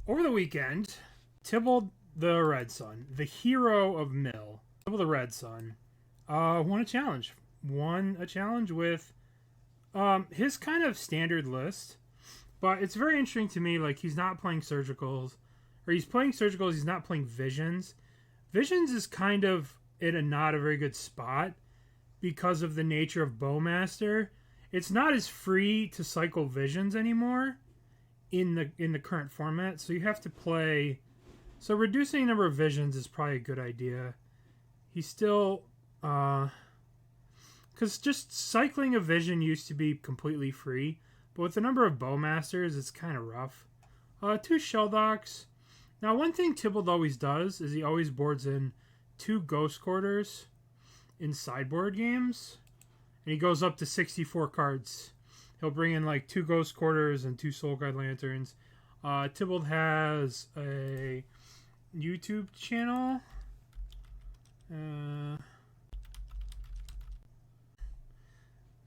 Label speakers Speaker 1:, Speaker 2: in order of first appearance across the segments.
Speaker 1: over the weekend, Tibalt the Red Sun, the hero of Mill, Tibalt the Red Sun, won a challenge. Won a challenge with his kind of standard list. But it's very interesting to me, like, he's not playing Surgicals. Or he's playing Surgicals, he's not playing Visions. Visions is kind of in a not a very good spot because of the nature of Bowmaster. It's not as free to cycle Visions anymore in the current format, so you have to play. So reducing the number of Visions is probably a good idea. He's still because just cycling a Vision used to be completely free, but with the number of Bowmasters, it's kind of rough. 2 Shelldocks. Now, one thing Tibalt always does is he always boards in 2 Ghost Quarters in sideboard games, and he goes up to 64 cards. He'll bring in like 2 Ghost Quarters and 2 Soul Guide Lanterns. Tibalt has a YouTube channel.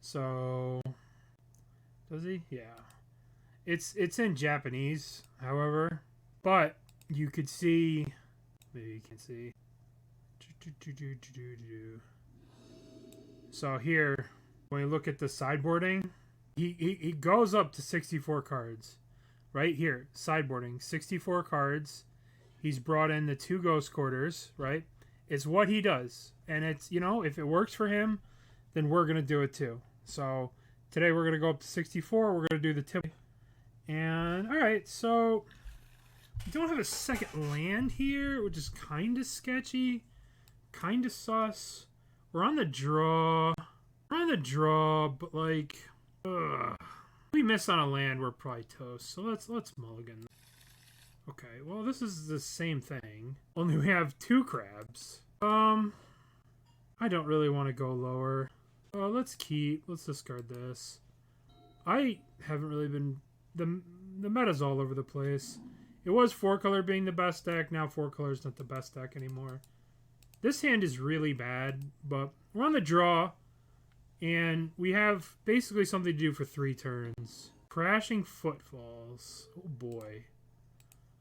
Speaker 1: So does he? Yeah. It's in Japanese, however, but you could see, maybe you can see. So here, when you look at the sideboarding, he goes up to 64 cards. Right here, sideboarding, 64 cards. He's brought in the 2 Ghost Quarters, right? It's what he does. And it's, you know, if it works for him, then we're going to do it too. So today we're going to go up to 64. We're going to do the tip. And, all right, so we don't have a second land here, which is kind of sketchy, kind of sus. We're on the draw. We're on the draw, but, like, if we miss on a land, we're probably toast. So let's mulligan. Okay, well, this is the same thing, only we have 2 crabs. I don't really want to go lower. Let's discard this. I haven't really been, the meta's all over the place. It was 4-color being the best deck, now 4-color is not the best deck anymore. This hand is really bad, but we're on the draw, and we have basically something to do for 3 turns. Crashing Footfalls. Oh boy.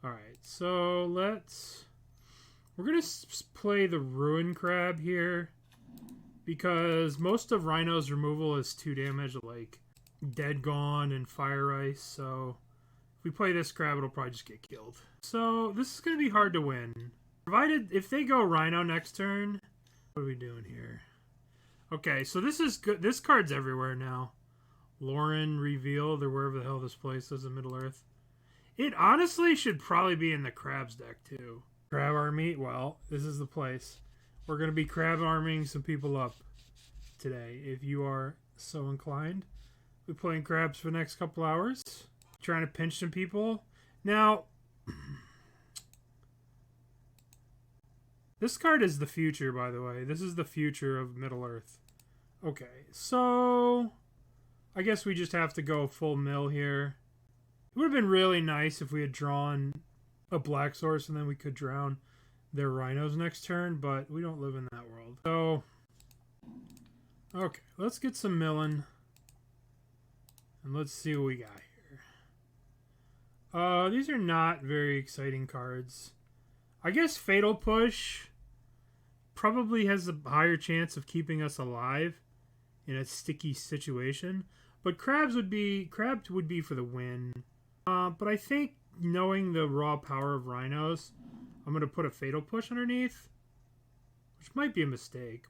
Speaker 1: Alright, so we're going to play the Ruin Crab here, because most of Rhino's removal is 2 damage, like Dead Gone and Fire Ice, so if we play this crab, it'll probably just get killed. So this is going to be hard to win. Provided, if they go Rhino next turn, what are we doing here? Okay, so this is good. This card's everywhere now. Lauren Revealed, or wherever the hell this place is in Middle-earth. It honestly should probably be in the Crabs deck, too. Crab Army, well, this is the place. We're going to be Crab Arming some people up today, if you are so inclined. We're playing Crabs for the next couple hours. Trying to pinch some people. Now, this card is the future, by the way. This is the future of Middle-earth. Okay, so I guess we just have to go full mill here. It would have been really nice if we had drawn a black source and then we could drown their Rhinos next turn, but we don't live in that world. So, okay, let's get some milling. And let's see what we got here. These are not very exciting cards. I guess Fatal Push probably has a higher chance of keeping us alive in a sticky situation. But Crabs would be for the win. But I think knowing the raw power of Rhinos, I'm going to put a Fatal Push underneath, which might be a mistake.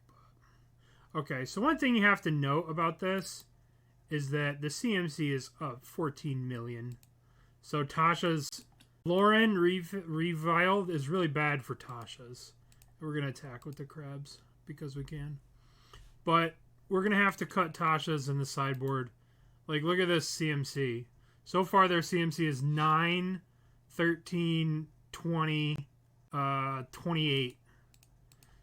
Speaker 1: But... Okay, so one thing you have to note about this is that the CMC is up 14 million. So Tasha's Lauren Reviled is really bad for Tasha's. We're going to attack with the crabs because we can. But we're going to have to cut Tasha's in the sideboard. Like, look at this CMC. So far, their CMC is 9, 13, 20, 28.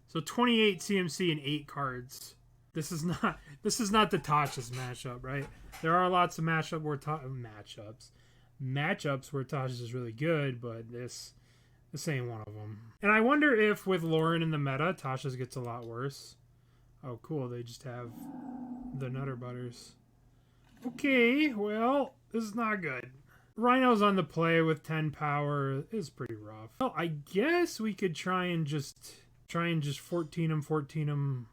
Speaker 1: So 28 CMC and 8 cards. This is not the Tasha's matchup, right? There are lots of matchups where Tasha's is really good, but this ain't one of them. And I wonder if with Lauren in the meta, Tasha's gets a lot worse. Oh, cool. They just have the Nutter Butters. Okay, well, this is not good. Rhinos on the play with 10 power is pretty rough. Well, I guess we could try and just 14 them.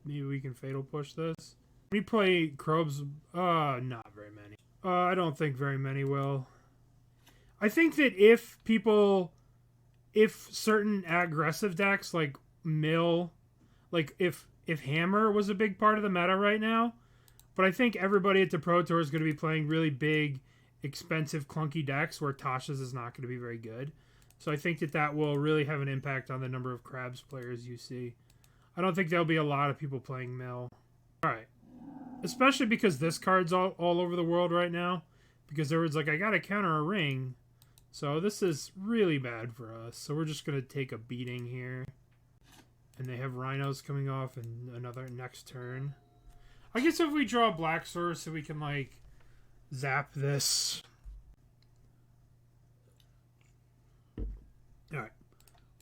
Speaker 1: Maybe we can Fatal Push this. We play Crobes, not very many. I don't think very many will. I think that if certain aggressive decks like Mill, like if Hammer was a big part of the meta right now, but I think everybody at the Pro Tour is going to be playing really big, expensive, clunky decks where Tasha's is not going to be very good. So I think that will really have an impact on the number of Crabs players you see. I don't think there'll be a lot of people playing Mill. Alright. Especially because this card's all over the world right now. Because there was like, I gotta counter a ring. So this is really bad for us. So we're just going to take a beating here. And they have Rhinos coming off in another next turn. I guess if we draw a Black Source so we can like zap this. Alright.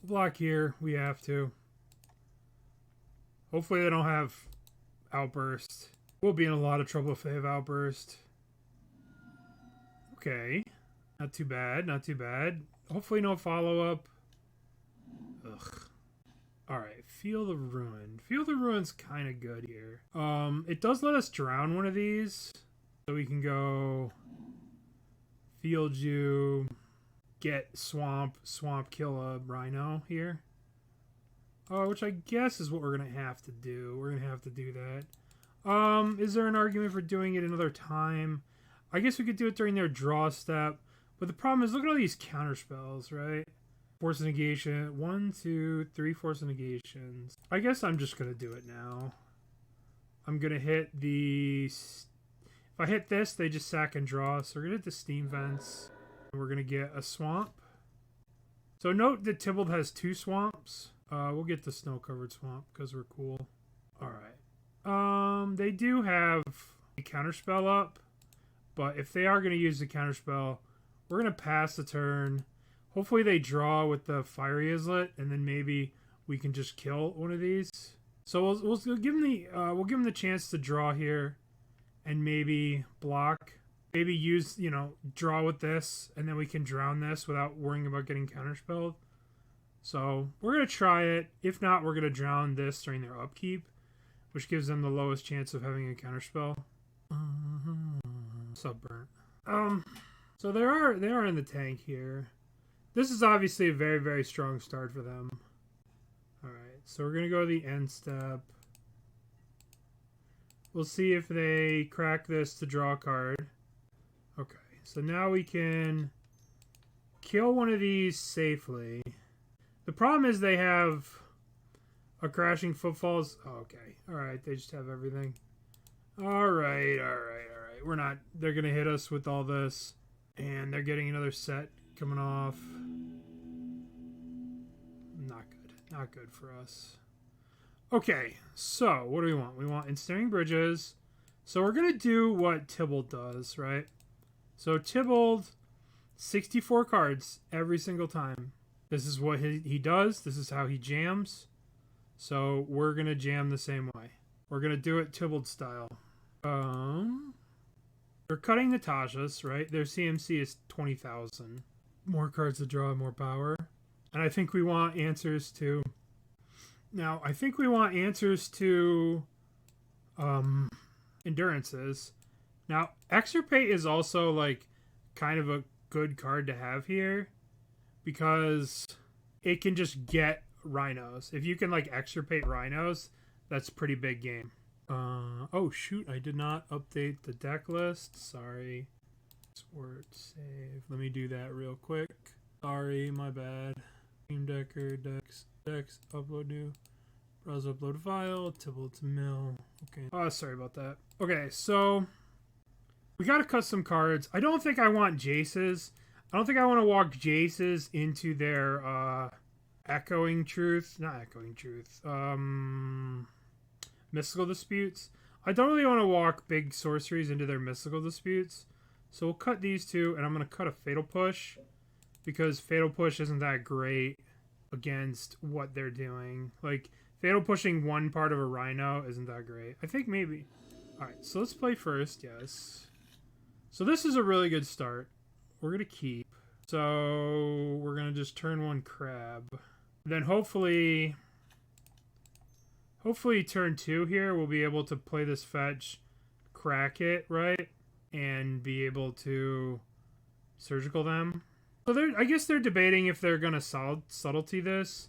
Speaker 1: Block here. We have to. Hopefully they don't have Outburst. We'll be in a lot of trouble if they have Outburst. Okay. Not too bad. Not too bad. Hopefully no follow-up. Ugh. Alright. Feel the Ruin. Feel the Ruin's kind of good here. It does let us drown one of these. So we can go Field You, get Swamp, kill a Rhino here. Which I guess is what we're going to have to do. We're going to have to do that. Is there an argument for doing it another time? I guess we could do it during their draw step. But the problem is, look at all these counter spells, right? Force of Negation. 1, 2, 3 Force of Negations. I guess I'm just going to do it now. I'm going to hit the... If I hit this, they just sack and draw. So we're going to hit the Steam Vents. And we're going to get a Swamp. So note that Tibalt has 2 Swamps. We'll get the Snow-Covered Swamp because we're cool. Alright. They do have a counterspell up. But if they are going to use the counterspell, we're going to pass the turn. Hopefully they draw with the Fiery Islet, and then maybe we can just kill one of these. So we'll give them the chance to draw here, and maybe block. Maybe use, draw with this, and then we can drown this without worrying about getting counterspelled. So we're going to try it. If not, we're going to drown this during their upkeep, which gives them the lowest chance of having a counterspell. Subburnt. So they are in the tank here. This is obviously a very, very strong start for them. Alright, so we're going to go to the end step. We'll see if they crack this to draw a card. Okay, so now we can kill one of these safely. The problem is they have a Crashing Footfalls. Oh, okay. Alright, they just have everything. Alright. They're going to hit us with all this. And they're getting another set coming off. Not good for us. Okay, so what do we want? We want Ensnaring Bridges. So we're going to do what Tibalt does, right? So Tibalt, 64 cards every single time. This is what he does. This is how he jams. So we're going to jam the same way. We're going to do it Tibalt style. They're cutting the Tashas, right? Their CMC is 20,000. More cards to draw, more power. And I think we want answers to... Now, I think we want answers to Endurances. Now, Extirpate is also, like, kind of a good card to have here. Because it can just get Rhinos. If you can, like, Extirpate Rhinos, that's a pretty big game. Oh, shoot. I did not update the deck list. Sorry. Word save. Let me do that real quick. Sorry, my bad. Team Decker, Dex, upload new. Browse upload file. Tibalt Mill. Okay. Oh, sorry about that. Okay, so we got to cut some cards. I don't think I want Jace's. I don't think I want to walk Jace's into their Echoing Truth. Not Echoing Truth. Mystical Disputes. I don't really want to walk big sorceries into their Mystical Disputes. So we'll cut these two, and I'm going to cut a Fatal Push. Because Fatal Push isn't that great against what they're doing. Like, Fatal Pushing one part of a Rhino isn't that great. I think maybe. Alright, so let's play first, yes. So this is a really good start. we're going to keep. So we're going to just turn one crab. Then hopefully turn 2 here, we'll be able to play this fetch, crack it, right? And be able to surgical them. So I guess they're debating if they're going to subtlety this.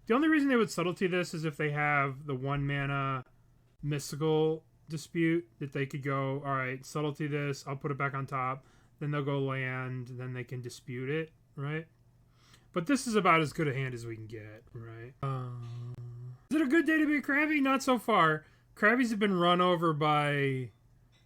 Speaker 1: The only reason they would subtlety this is if they have the 1 mana mystical dispute that they could go, all right, subtlety this, I'll put it back on top. Then they'll go land, then they can dispute it, right? But this is about as good a hand as we can get, right? Is it a good day to be a Krabby? Not so far. Krabbies have been run over by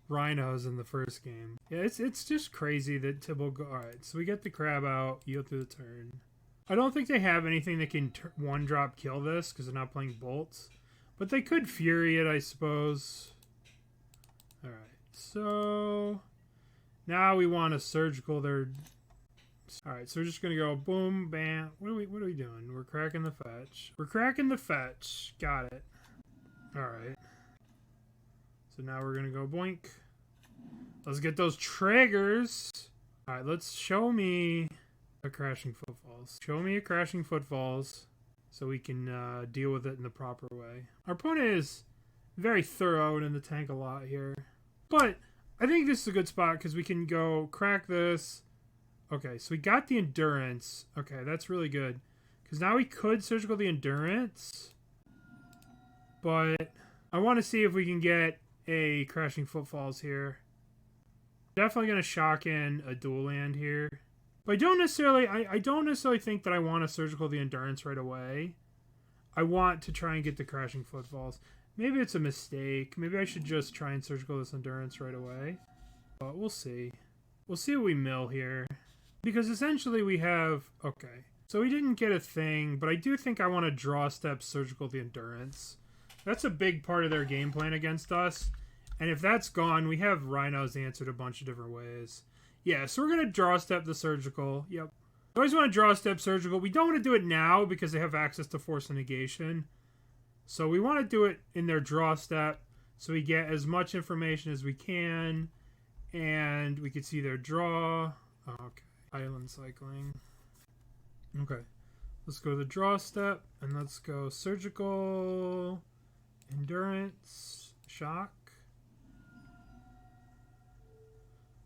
Speaker 1: rhinos in the first game. Yeah, it's just crazy that Tibalt go. All right, so we get the crab out, yield through the turn. I don't think they have anything that can 1-drop kill this because they're not playing bolts. But they could Fury it, I suppose. All right, so now we want a surgical. All right, so we're just gonna go boom, bam. What are we doing? We're cracking the fetch. We're cracking the fetch. Got it. All right. So now we're gonna go boink. Let's get those triggers. All right, let's show me a Crashing Footfalls. Show me a Crashing Footfalls so we can deal with it in the proper way. Our opponent is very thorough and in the tank a lot here. But I think this is a good spot because we can go crack this. Okay, so we got the Endurance. Okay, that's really good. Because now we could surgical the Endurance. But I want to see if we can get a Crashing Footfalls here. Definitely going to shock in a dual land here. But I don't necessarily think that I want to surgical the Endurance right away. I want to try and get the Crashing Footfalls. Maybe it's a mistake. Maybe I should just try and surgical this Endurance right away. But we'll see. We'll see what we mill here. Because essentially we have... Okay. So we didn't get a thing, but I do think I want to draw step surgical the Endurance. That's a big part of their game plan against us. And if that's gone, we have rhinos answered a bunch of different ways. Yeah, so we're going to draw step the surgical. Yep. I always want to draw step surgical. We don't want to do it now because they have access to force and negation. So we want to do it in their draw step so we get as much information as we can. And we can see their draw. Oh, okay. Island cycling. Okay. Let's go to the draw step. And let's go surgical, endurance, shock.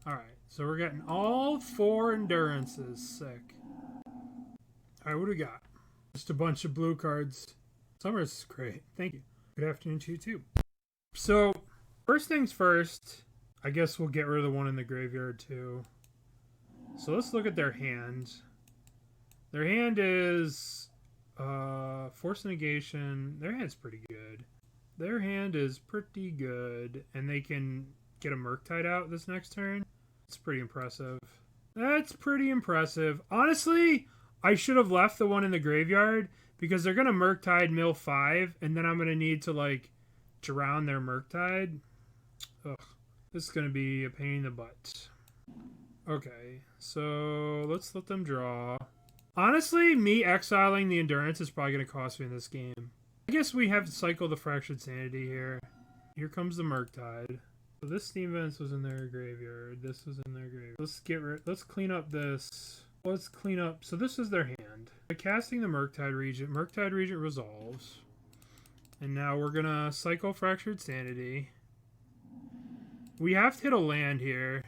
Speaker 1: Alright. So we're getting all 4 endurances. Sick. Alright, what do we got? Just a bunch of blue cards. Summer's is great. Thank you. Good afternoon to you too. So, first things first, I guess we'll get rid of the one in the graveyard too. So let's look at their hand. Their hand is force negation. Their hand's pretty good. Their hand is pretty good. And they can get a Murktide out this next turn. It's pretty impressive. That's pretty impressive. Honestly, I should have left the one in the graveyard because they're going to Murktide mill 5 and then I'm going to need to like drown their Murktide. Ugh. This is going to be a pain in the butt. Okay, so let's let them draw. Honestly, me exiling the Endurance is probably going to cost me in this game. I guess we have to cycle the Fractured Sanity here. Here comes the Murktide. So this Steam Vents was in their graveyard. This was in their graveyard. Let's clean up this. Let's clean up. So this is their hand. By casting the Murktide Regent resolves. And now we're going to cycle Fractured Sanity. We have to hit a land here.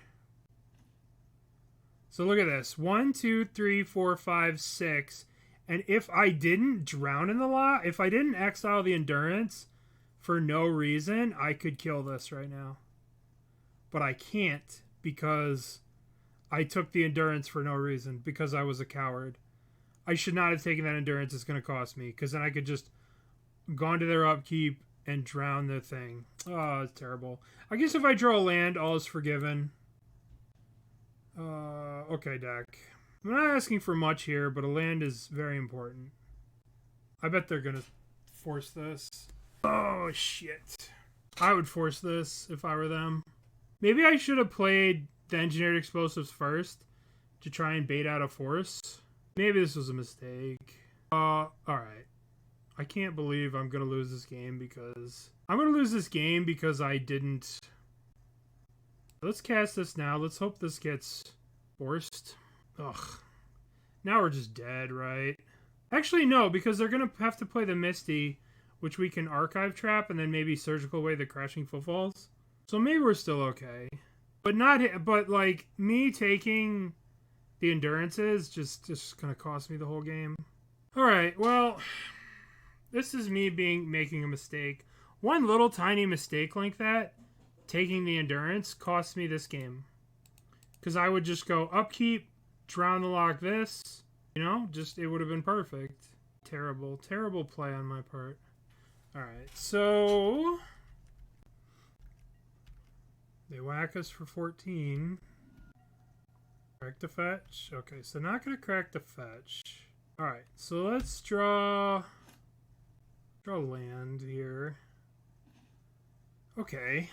Speaker 1: So look at this. 1, 2, 3, 4, 5, 6. And if I didn't drown in the lot, if I didn't exile the Endurance for no reason, I could kill this right now. But I can't because I took the Endurance for no reason because I was a coward. I should not have taken that Endurance. It's going to cost me because then I could just gone to their upkeep and drown the thing. Oh, it's terrible. I guess if I draw a land, all is forgiven. Okay, deck. I'm not asking for much here, but a land is very important. I bet they're going to force this. Oh, shit. I would force this if I were them. Maybe I should have played the Engineered Explosives first to try and bait out a force. Maybe this was a mistake. Alright. I can't believe I'm going to lose this game because... I'm going to lose this game because I didn't... Let's cast this now. Let's hope this gets Forced. Ugh. Now we're just dead, right? Actually, no, because they're going to have to play the Misty, which we can Archive Trap and then maybe Surgical away the Crashing Footfalls. So maybe we're still okay. But like, me taking the Endurances just going to cost me the whole game. Alright, well, this is me making a mistake. One little tiny mistake like that, taking the Endurance, cost me this game. Because I would just go upkeep, drown the Loch this, you know, just, it would have been perfect. Terrible, terrible play on my part. Alright, so they whack us for 14. Crack the fetch. Okay, so not going to crack the fetch. Alright, so let's draw land here. Okay.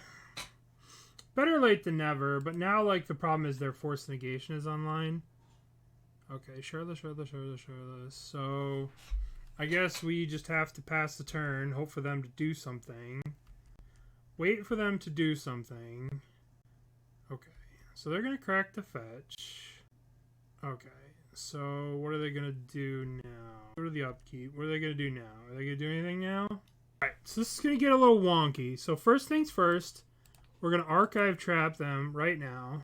Speaker 1: Better late than never, but now, like, the problem is their Force Negation is online. Okay, shirtless. So, I guess we just have to pass the turn, hope for them to do something. Wait for them to do something. Okay, so they're going to crack the fetch. Okay, so what are they going to do now? Go to the upkeep. What are they going to do now? Are they going to do anything now? Alright, so this is going to get a little wonky. So first things first, we're going to Archive Trap them right now.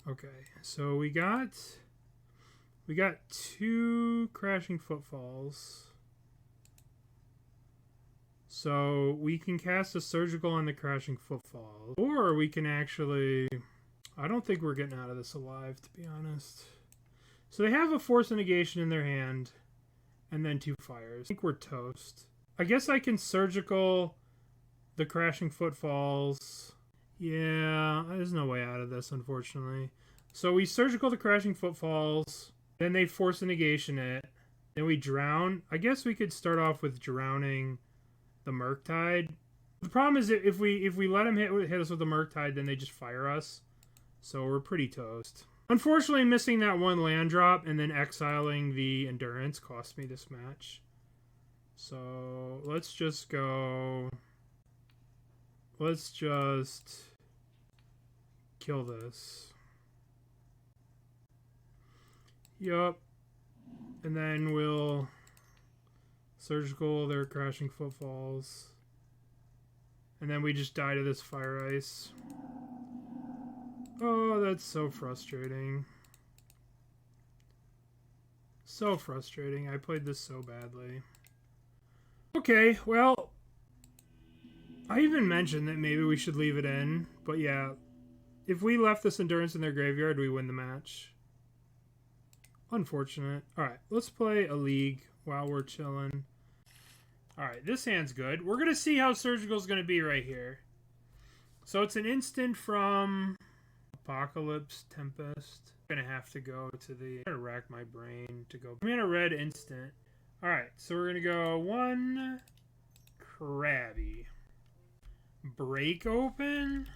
Speaker 1: Okay, so we got 2 Crashing Footfalls. So we can cast a Surgical on the Crashing Footfall. Or we can actually... I don't think we're getting out of this alive, to be honest. So they have a Force of Negation in their hand. And then 2 fires. I think we're toast. I guess I can Surgical the Crashing Footfalls. Yeah, there's no way out of this, unfortunately. So we Surgical the Crashing Footfalls. Then they Force a Negation it. Then we drown. I guess we could start off with drowning the Murktide. The problem is if we let them hit us with the Murktide, then they just fire us. So we're pretty toast. Unfortunately, missing that one land drop and then exiling the Endurance cost me this match. So let's just go... Let's just kill this. Yup. And then we'll Surgical their Crashing Footfalls. And then we just die to this Fire Ice. Oh, that's so frustrating. So frustrating. I played this so badly. Okay, well, I even mentioned that maybe we should leave it in. But yeah, if we left this Endurance in their graveyard, we win the match. Unfortunate. Alright, let's play a League while we're chilling. Alright, this hand's good. We're going to see how Surgical's going to be right here. So it's an instant from Apocalypse Tempest. I'm going to have to go to the... I'm going to rack my brain to go... I'm in a red instant. Alright, so we're going to go 1 Crabby. Break Open?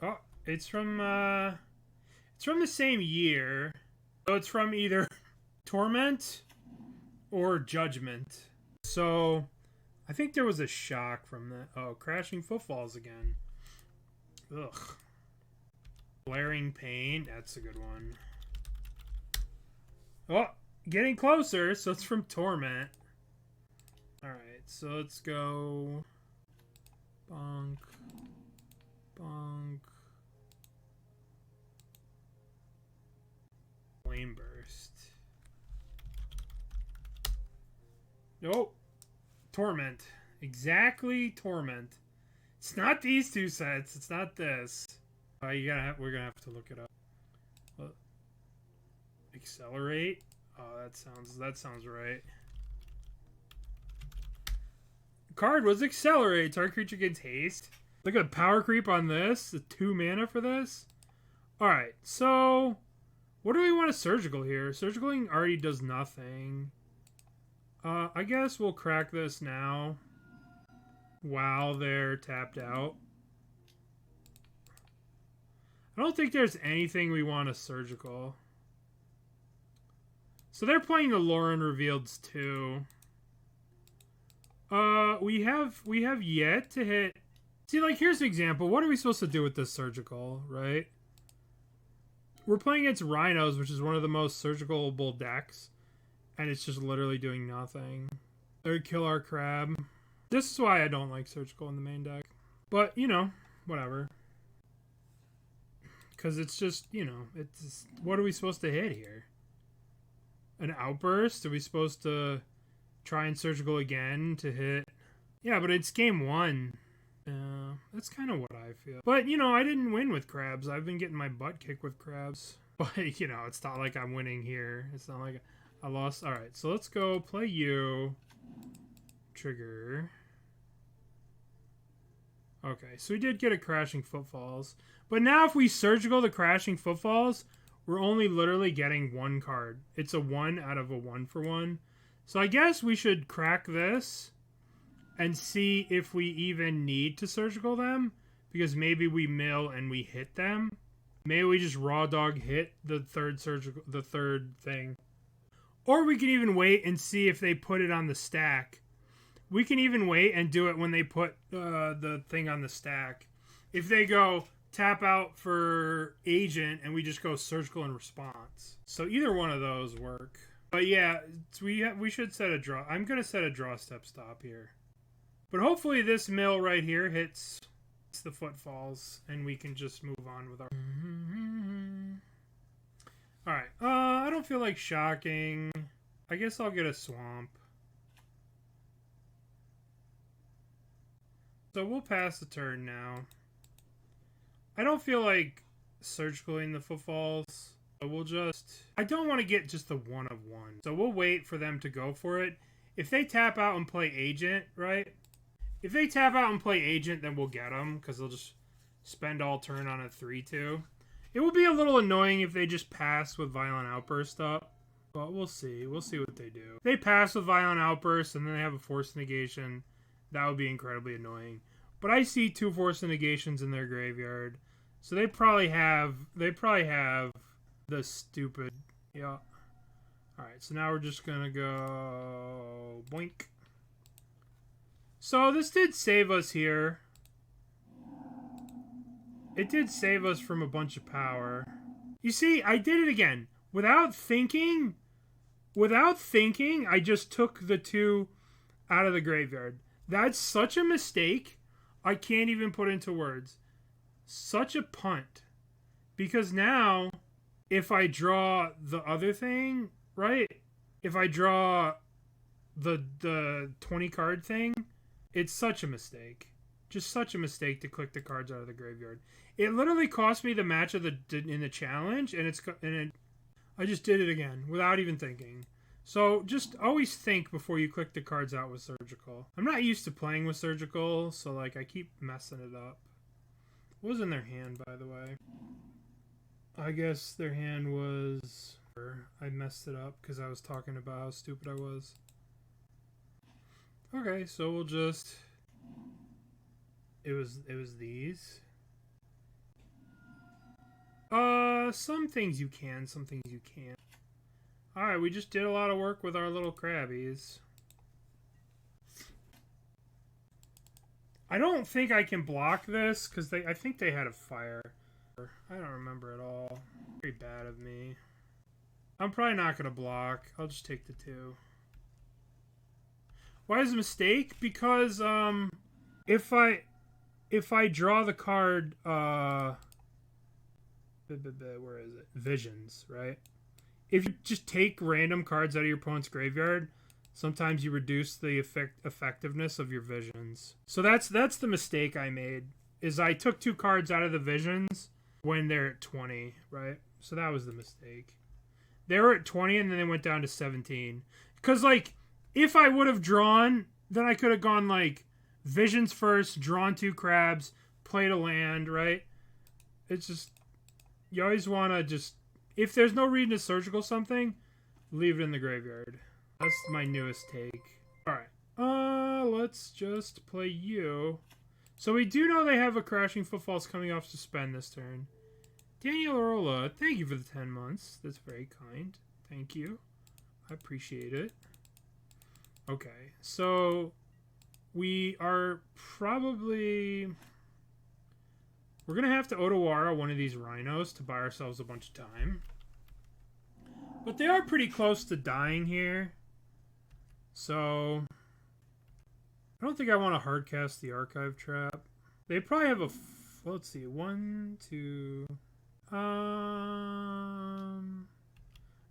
Speaker 1: Oh, it's from the same year. So it's from either Torment or Judgment. So I think there was a shock from that. Oh, Crashing Footfalls again. Ugh. Blaring Pain. That's a good one. Oh, getting closer. So it's from Torment. Alright, so let's go. Bonk. Bonk. Flame Burst. Nope. Torment. Exactly Torment. It's not these two sets. It's not this. We're gonna have to look it up. Accelerate. Oh, that sounds right. Card was Accelerate. Target creature gains haste. Look at power creep on this. The 2 mana for this. Alright, so what do we want to Surgical here? Surgicaling already does nothing. I guess we'll crack this now while they're tapped out. I don't think there's anything we want to Surgical. So they're playing the Lauren Revealeds too. We have yet to hit See, like, here's an example. What are we supposed to do with this surgical, right? We're playing against Rhinos, which is one of the most surgicalable decks. And it's just literally doing nothing. They would kill our crab. This is why I don't like surgical in the main deck. But, you know, whatever. Because it's just, you know, it's... What are we supposed to hit here? An outburst? Are we supposed to try and surgical again to hit? Yeah, but it's game 1. That's kind of what I feel. But, you know, I didn't win with crabs. I've been getting my butt kicked with crabs. But, you know, it's not like I'm winning here. It's not like I lost. All right, so let's go play you. Trigger. Okay, so we did get a Crashing Footfalls. But now if we surgical the Crashing Footfalls, we're only literally getting 1 card. It's a 1 out of a 1-for-1. So I guess we should crack this and see if we even need to surgical them, because maybe we mill and we hit them. Maybe we just raw dog hit the third thing. Or we can even wait and see if they put it on the stack. We can even wait and do it when they put the thing on the stack. If they go tap out for agent and we just go surgical in response. So either one of those work. But yeah, we should set a draw. I'm going to set a draw step stop here. But hopefully this mill right here hits the footfalls and we can just move on with our... Alright, I don't feel like shocking. I guess I'll get a swamp. So we'll pass the turn now. I don't feel like surgicaling the footfalls. So we'll just... I don't want to get just the 1 of 1. So we'll wait for them to go for it. If they tap out and play agent, right? If they tap out and play agent, then we'll get them, because they'll just spend all turn on a 3-2. It would be a little annoying if they just pass with Violent Outburst up. But we'll see. We'll see what they do. If they pass with Violent Outburst and then they have a Force Negation, that would be incredibly annoying. But I see 2 Force Negations in their graveyard. So they probably have the stupid... Yeah. Alright, so now we're just going to go... Boink. So this did save us here. It did save us from a bunch of power. You see, I did it again. Without thinking, I just took the 2 out of the graveyard. That's such a mistake. I can't even put into words. Such a punt. Because now, if I draw the other thing, right? If I draw the 20 card thing, it's such a mistake. Just such a mistake to click the cards out of the graveyard. It literally cost me the match of in the challenge, and I just did it again without even thinking. So just always think before you click the cards out with surgical. I'm not used to playing with surgical, so like I keep messing it up. What was in their hand, by the way? I guess their hand was... I messed it up because I was talking about how stupid I was. Okay, so we'll just... It was these. Some things you can, some things you can't. Alright, we just did a lot of work with our little crabbies. I don't think I can block this, because I think they had a fire. I don't remember at all. Very bad of me. I'm probably not going to block. I'll just take the 2. Why is it a mistake? Because, if I draw the card, where is it? Visions, right? If you just take random cards out of your opponent's graveyard, sometimes you reduce the effectiveness of your visions. So that's the mistake I made, is I took 2 cards out of the visions when they're at 20, right? So that was the mistake. They were at 20 and then they went down to 17. Because, like, if I would have drawn, then I could have gone, like, visions first, drawn 2 crabs, played a land, right? It's just, you always want to just, if there's no reason to surgical something, leave it in the graveyard. That's my newest take. Alright, let's just play you. So we do know they have a Crashing Footfalls coming off suspend this turn. Daniel Arola, thank you for the 10 months. That's very kind. Thank you. I appreciate it. Okay, so we are probably... We're going to have to Otawara one of these rhinos to buy ourselves a bunch of time. But they are pretty close to dying here. So I don't think I want to hardcast the Archive Trap. They probably have a... let's see. 1, 2... I'm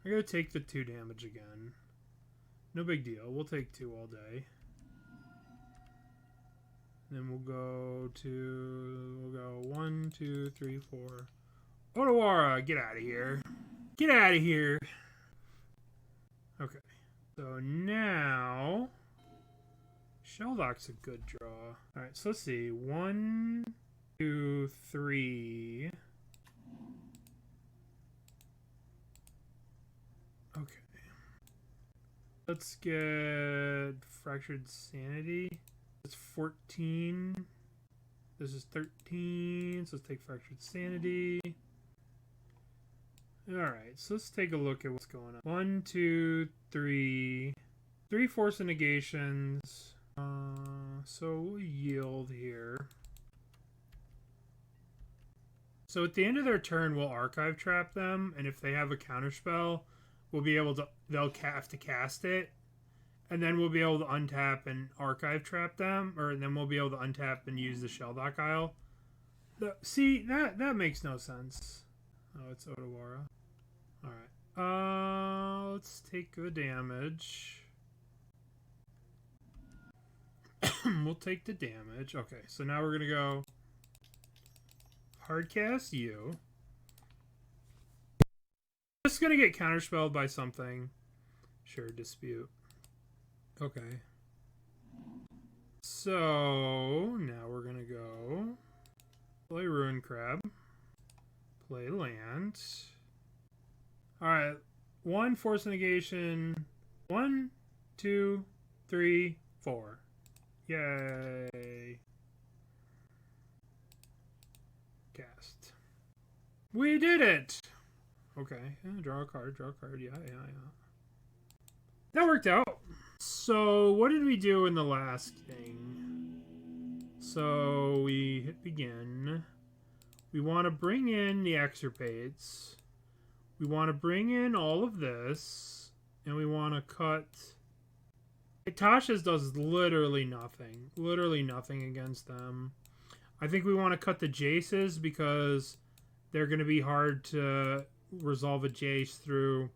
Speaker 1: going to take the 2 damage again. No big deal. We'll take 2 all day. Then we'll go 1, 2, 3, 4. Otawara, get out of here. Get out of here. Okay. So now... Shelldock's a good draw. Alright, so let's see. 1, 2, 3... Okay. Let's get Fractured Sanity. That's 14. This is 13. So let's take Fractured Sanity. Alright, so let's take a look at what's going on. 1, 2, 3. 3 Force Negations. So we'll yield here. So at the end of their turn, we'll Archive Trap them. And if they have a counterspell, we'll be able to... they'll have to cast it. And then we'll be able to untap and Archive Trap them. Or then we'll be able to untap and use the Shelldock Isle. See, that makes no sense. Oh, it's Otawara. Alright. Let's take the damage. We'll take the damage. Okay, so now we're going to go... hardcast you. Just going to get counterspelled by something. Sure, Dispute. Okay. So, now we're going to go play Ruin Crab. Play land. Alright. 1 Force Negation. 1, 2, 3, 4. Yay. Cast. We did it! Okay. Yeah, draw a card, Yeah. That worked out. So, what did we do in the last thing? So, we hit begin. We want to bring in the Extirpates. We want to bring in all of this. And we want to cut... Tasha's does literally nothing. Literally nothing against them. I think we want to cut the Jaces because they're going to be hard to resolve a Jace through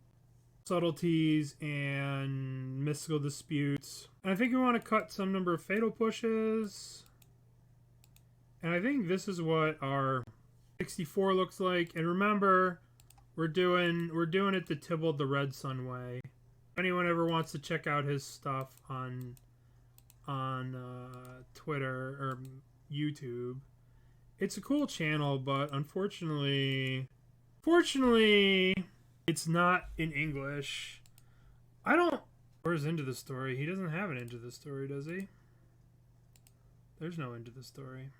Speaker 1: subtleties and mystical disputes. And I think we want to cut some number of fatal pushes. And I think this is what our 64 looks like. And remember, we're doing it the Tibalt the Red Sun way. If anyone ever wants to check out his stuff on Twitter or YouTube, it's a cool channel, but unfortunately, it's not in English. Where's Into the Story? He doesn't have an Into the Story, does he? There's no Into the Story.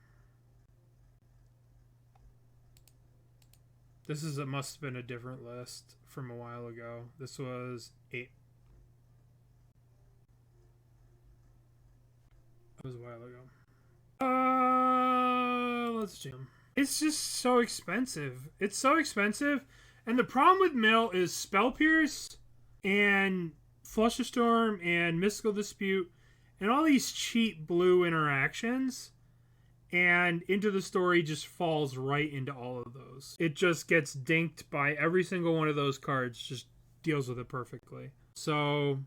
Speaker 1: Must have been a different list from a while ago. This was 8. That was a while ago. Let's jam. It's just so expensive. It's so expensive. And the problem with Mill is Spell Pierce and Flush of Storm and Mystical Dispute and all these cheap blue interactions. And Into the Story just falls right into all of those. It just gets dinked by every single one of those cards. Just deals with it perfectly. So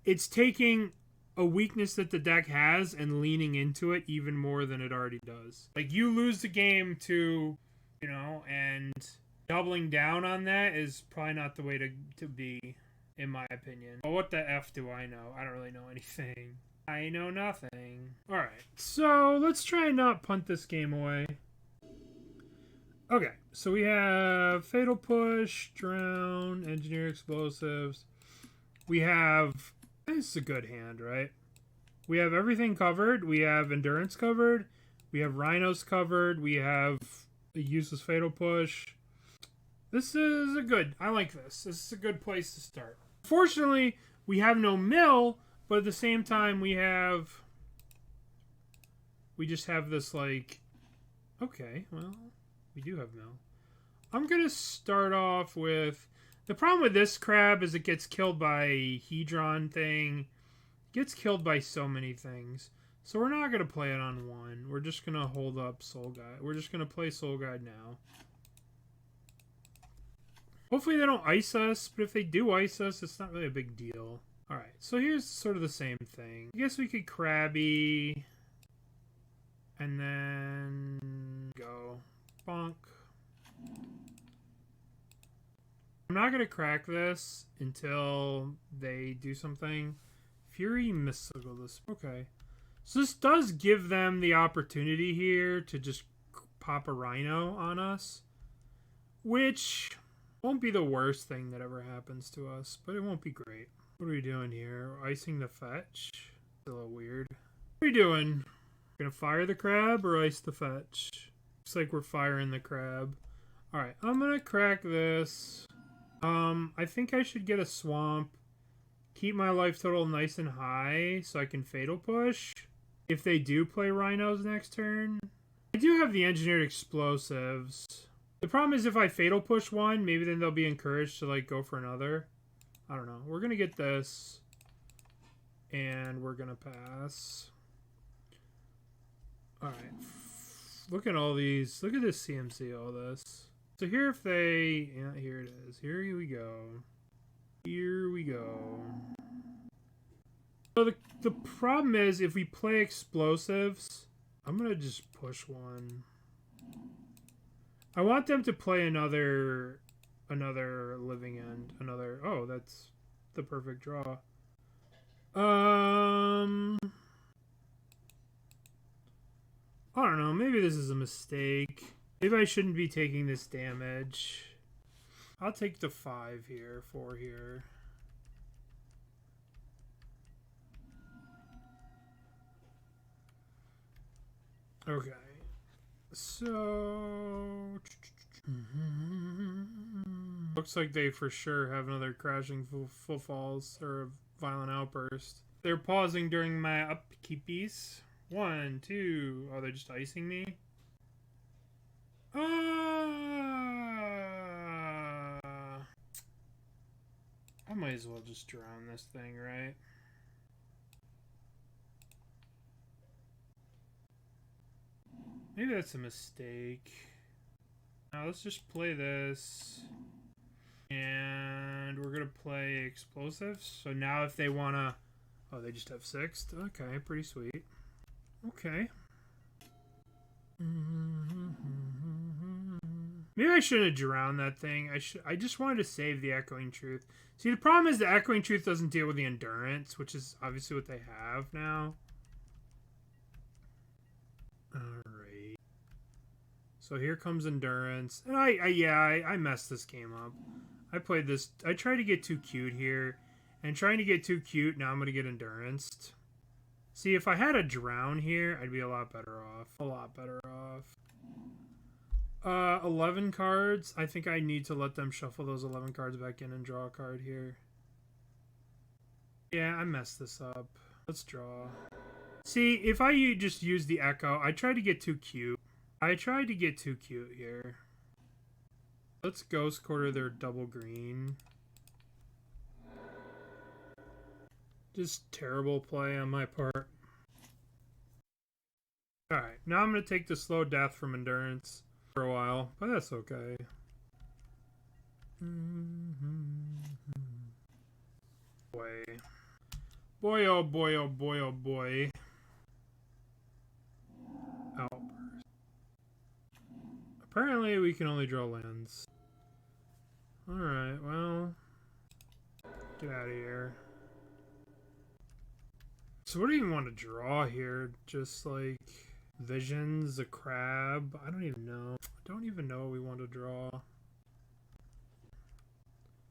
Speaker 1: it's taking a weakness that the deck has and leaning into it even more than it already does. Like, you lose the game to, and doubling down on that is probably not the way to be, in my opinion. But what the F do I know? I don't really know anything. I know nothing. Alright, so let's try and not punt this game away. Okay, so we have Fatal Push, Drown, Engineer Explosives. We have... This is a good hand, right? We have everything covered. We have Endurance covered. We have Rhinos covered. We have a useless Fatal Push. This is a good... I like this. This is a good place to start. Fortunately, we have no mill, but at the same time, we just have this, like, Okay, well, we do have mill. I'm going to start off with... The problem with this crab is it gets killed by Hedron thing. It gets killed by so many things. So we're not going to play it on one. We're just going to hold up Soul Guide. We're just going to play Soul Guide now. Hopefully they don't ice us, but if they do ice us, it's not really a big deal. Alright, so here's sort of the same thing. I guess we could Krabby... And then go bonk. I'm not going to crack this until they do something. Fury Mystical. Okay. So this does give them the opportunity here to just pop a Rhino on us. Which won't be the worst thing that ever happens to us. But it won't be great. What are we doing here? Icing the fetch? It's a little weird. What are we doing? Gonna fire the crab or ice the fetch? Looks like we're firing the crab. Alright, I'm gonna crack this. I think I should get a swamp. Keep my life total nice and high so I can fatal push. If they do play rhinos next turn. I do have the engineered explosives. The problem is if I fatal push one, maybe then they'll be encouraged to like go for another. I don't know. We're gonna get this. And we're gonna pass. Alright, look at all these, look at this CMC, all this. So here if they, yeah, here it is, here we go. Here we go. So the problem is if we play explosives, I'm going to just push one. I want them to play another living end, oh, that's the perfect draw. I don't know, maybe this is a mistake. Maybe I shouldn't be taking this damage. I'll take the 4 here. Okay. So... Looks like they for sure have another crashing full falls or a violent outburst. They're pausing during my upkeep piece. 1, 2. Oh, they're just icing me? I might as well just drown this thing, right? Maybe that's a mistake. Now let's just play this. And we're going to play explosives. So now if they want to... Oh, they just have 6th? Okay, pretty sweet. Okay. Maybe I shouldn't have drowned that thing. I just wanted to save the Echoing Truth. See, the problem is the Echoing Truth doesn't deal with the Endurance, which is obviously what they have now. Alright. So here comes Endurance. And I messed this game up. I played this. I tried to get too cute here. And trying to get too cute, now I'm going to get Enduranced. See, if I had a drown here, I'd be a lot better off. 11 cards. I think I need to let them shuffle those 11 cards back in and draw a card here. Yeah, I messed this up. Let's draw. See, if I just use the Echo, I tried to get too cute. Here. Let's Ghost Quarter their double green. Just terrible play on my part. Alright, now I'm going to take the slow death from Endurance for a while, but that's okay. Boy, oh boy, oh boy, oh boy. Outburst. Apparently we can only draw lands. Alright, well... Get out of here. So what do you even want to draw here? Just like... Visions, a crab. I don't even know. I don't even know what we want to draw.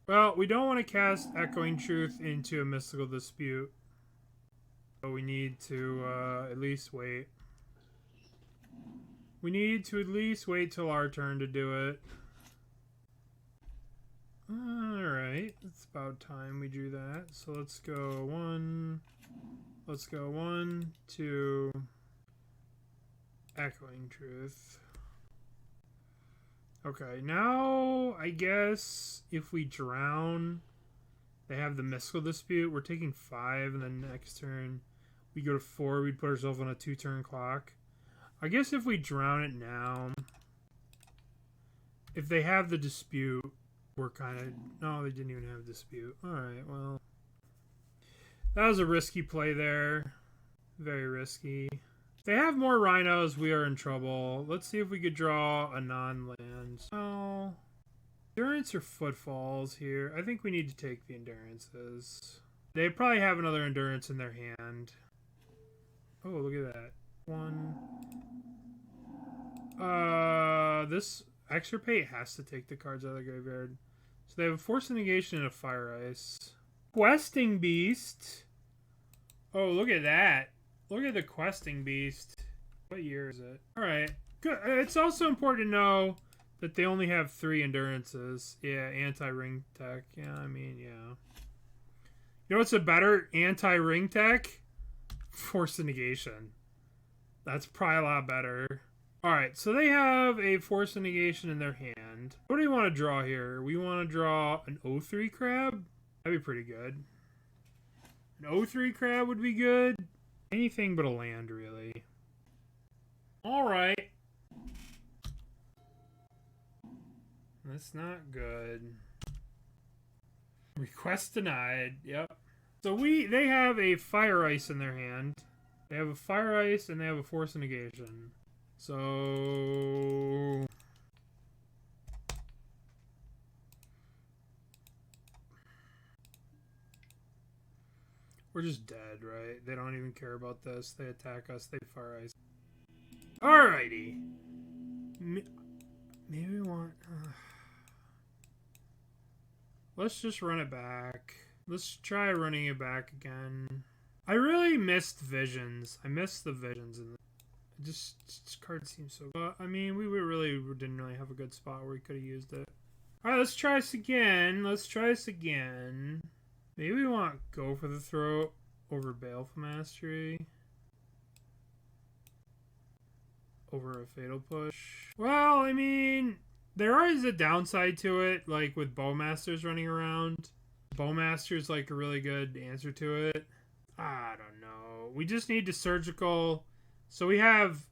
Speaker 1: Well, we don't want to cast Echoing Truth into a Mystical Dispute. But we need to at least wait. We need to at least wait till our turn to do it. Alright, it's about time we drew that. So let's go 1. Let's go 1, 2... Echoing Truth. Okay, now I guess if we drown, they have the Mystical Dispute. We're taking 5, and then next turn we go to 4. We'd put ourselves on a 2-turn clock. I guess if we drown it now, if they have the Dispute, we're kind of... No, they didn't even have Dispute. Alright, well. That was a risky play there. Very risky. If they have more rhinos, we are in trouble. Let's see if we could draw a non-land. Oh. Endurance or Footfalls here? I think we need to take the Endurances. They probably have another Endurance in their hand. Oh, look at that. 1. This Extirpate has to take the cards out of the graveyard. So they have a Force of Negation and a Fire Ice. Questing Beast. Oh, look at that. Look at the Questing Beast. What year is it? Alright. Good. It's also important to know that they only have 3 Endurances. Yeah, anti-ring tech. Yeah, I mean, yeah. You know what's a better anti-ring tech? Force of Negation. That's probably a lot better. Alright, so they have a Force of Negation in their hand. What do we want to draw here? We want to draw an O3 Crab? That'd be pretty good. An O3 Crab would be good. Anything but a land, really. Alright. That's not good. Request denied. Yep. So they have a Fire Ice in their hand. They have a Fire Ice and they have a Force of Negation. So we're just dead, right? They don't even care about this. They attack us. They Fire Ice. Alrighty. Maybe we want... Let's just run it back. Let's try running it back again. I really missed Visions. I missed the Visions in this card seems so good. I mean, we didn't really have a good spot where we could have used it. Alright, let's try this again. Let's try this again. Maybe we want Go for the Throat over Baleful Mastery. Over a Fatal Push. Well, I mean, there is a downside to it, like with Bowmasters running around. Bowmaster's like a really good answer to it. I don't know. We just need to surgical. So we have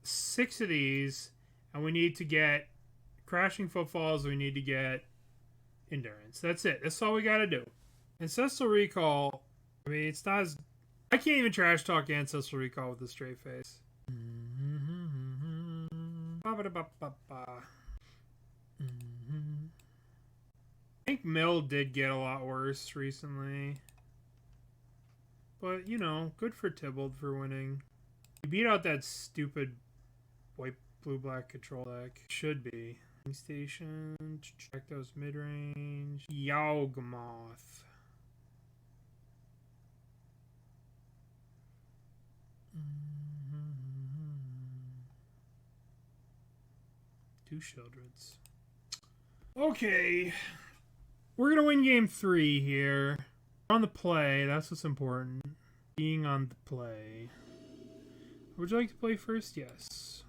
Speaker 1: 6 of these, and we need to get Crashing Footfalls. We need to get Endurance. That's it. That's all we got to do. Ancestral Recall. I mean, it's not as... I can't even trash talk Ancestral Recall with a straight face. I think Mill did get a lot worse recently. But, you know, good for Tibalt for winning. He beat out that stupid white, blue, black control deck. Should be. Station. Check those mid-range. Yawgmoth. Two Sheldreds. Okay. We're going to win game 3 here. On the play. That's what's important. Being on the play. Would you like to play first? Yes.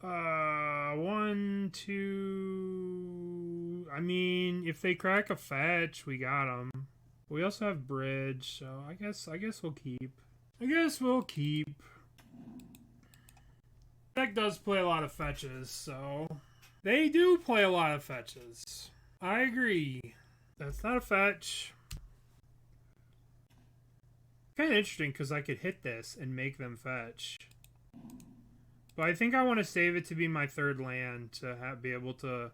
Speaker 1: 1, 2... I mean, if they crack a fetch, we got them. We also have bridge, so I guess we'll keep. Deck does play a lot of fetches, so... They do play a lot of fetches. I agree. That's not a fetch. Kind of interesting, because I could hit this and make them fetch. But I think I want to save it to be my 3rd land to be able to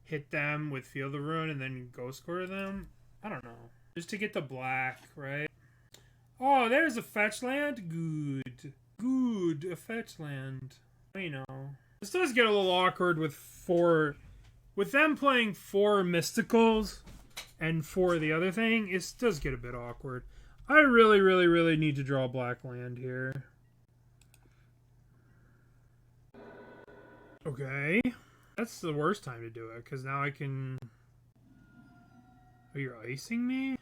Speaker 1: hit them with Field of Ruin and then Ghost Quarter them. I don't know. Just to get the black, right? Oh, there's a fetch land? Good. Good. A fetch land. I know. This does get a little awkward with 4... With them playing 4 Mysticals and 4 the other thing, it does get a bit awkward. I really, really, really need to draw black land here. Okay. That's the worst time to do it, because now I can... Oh, you're icing me?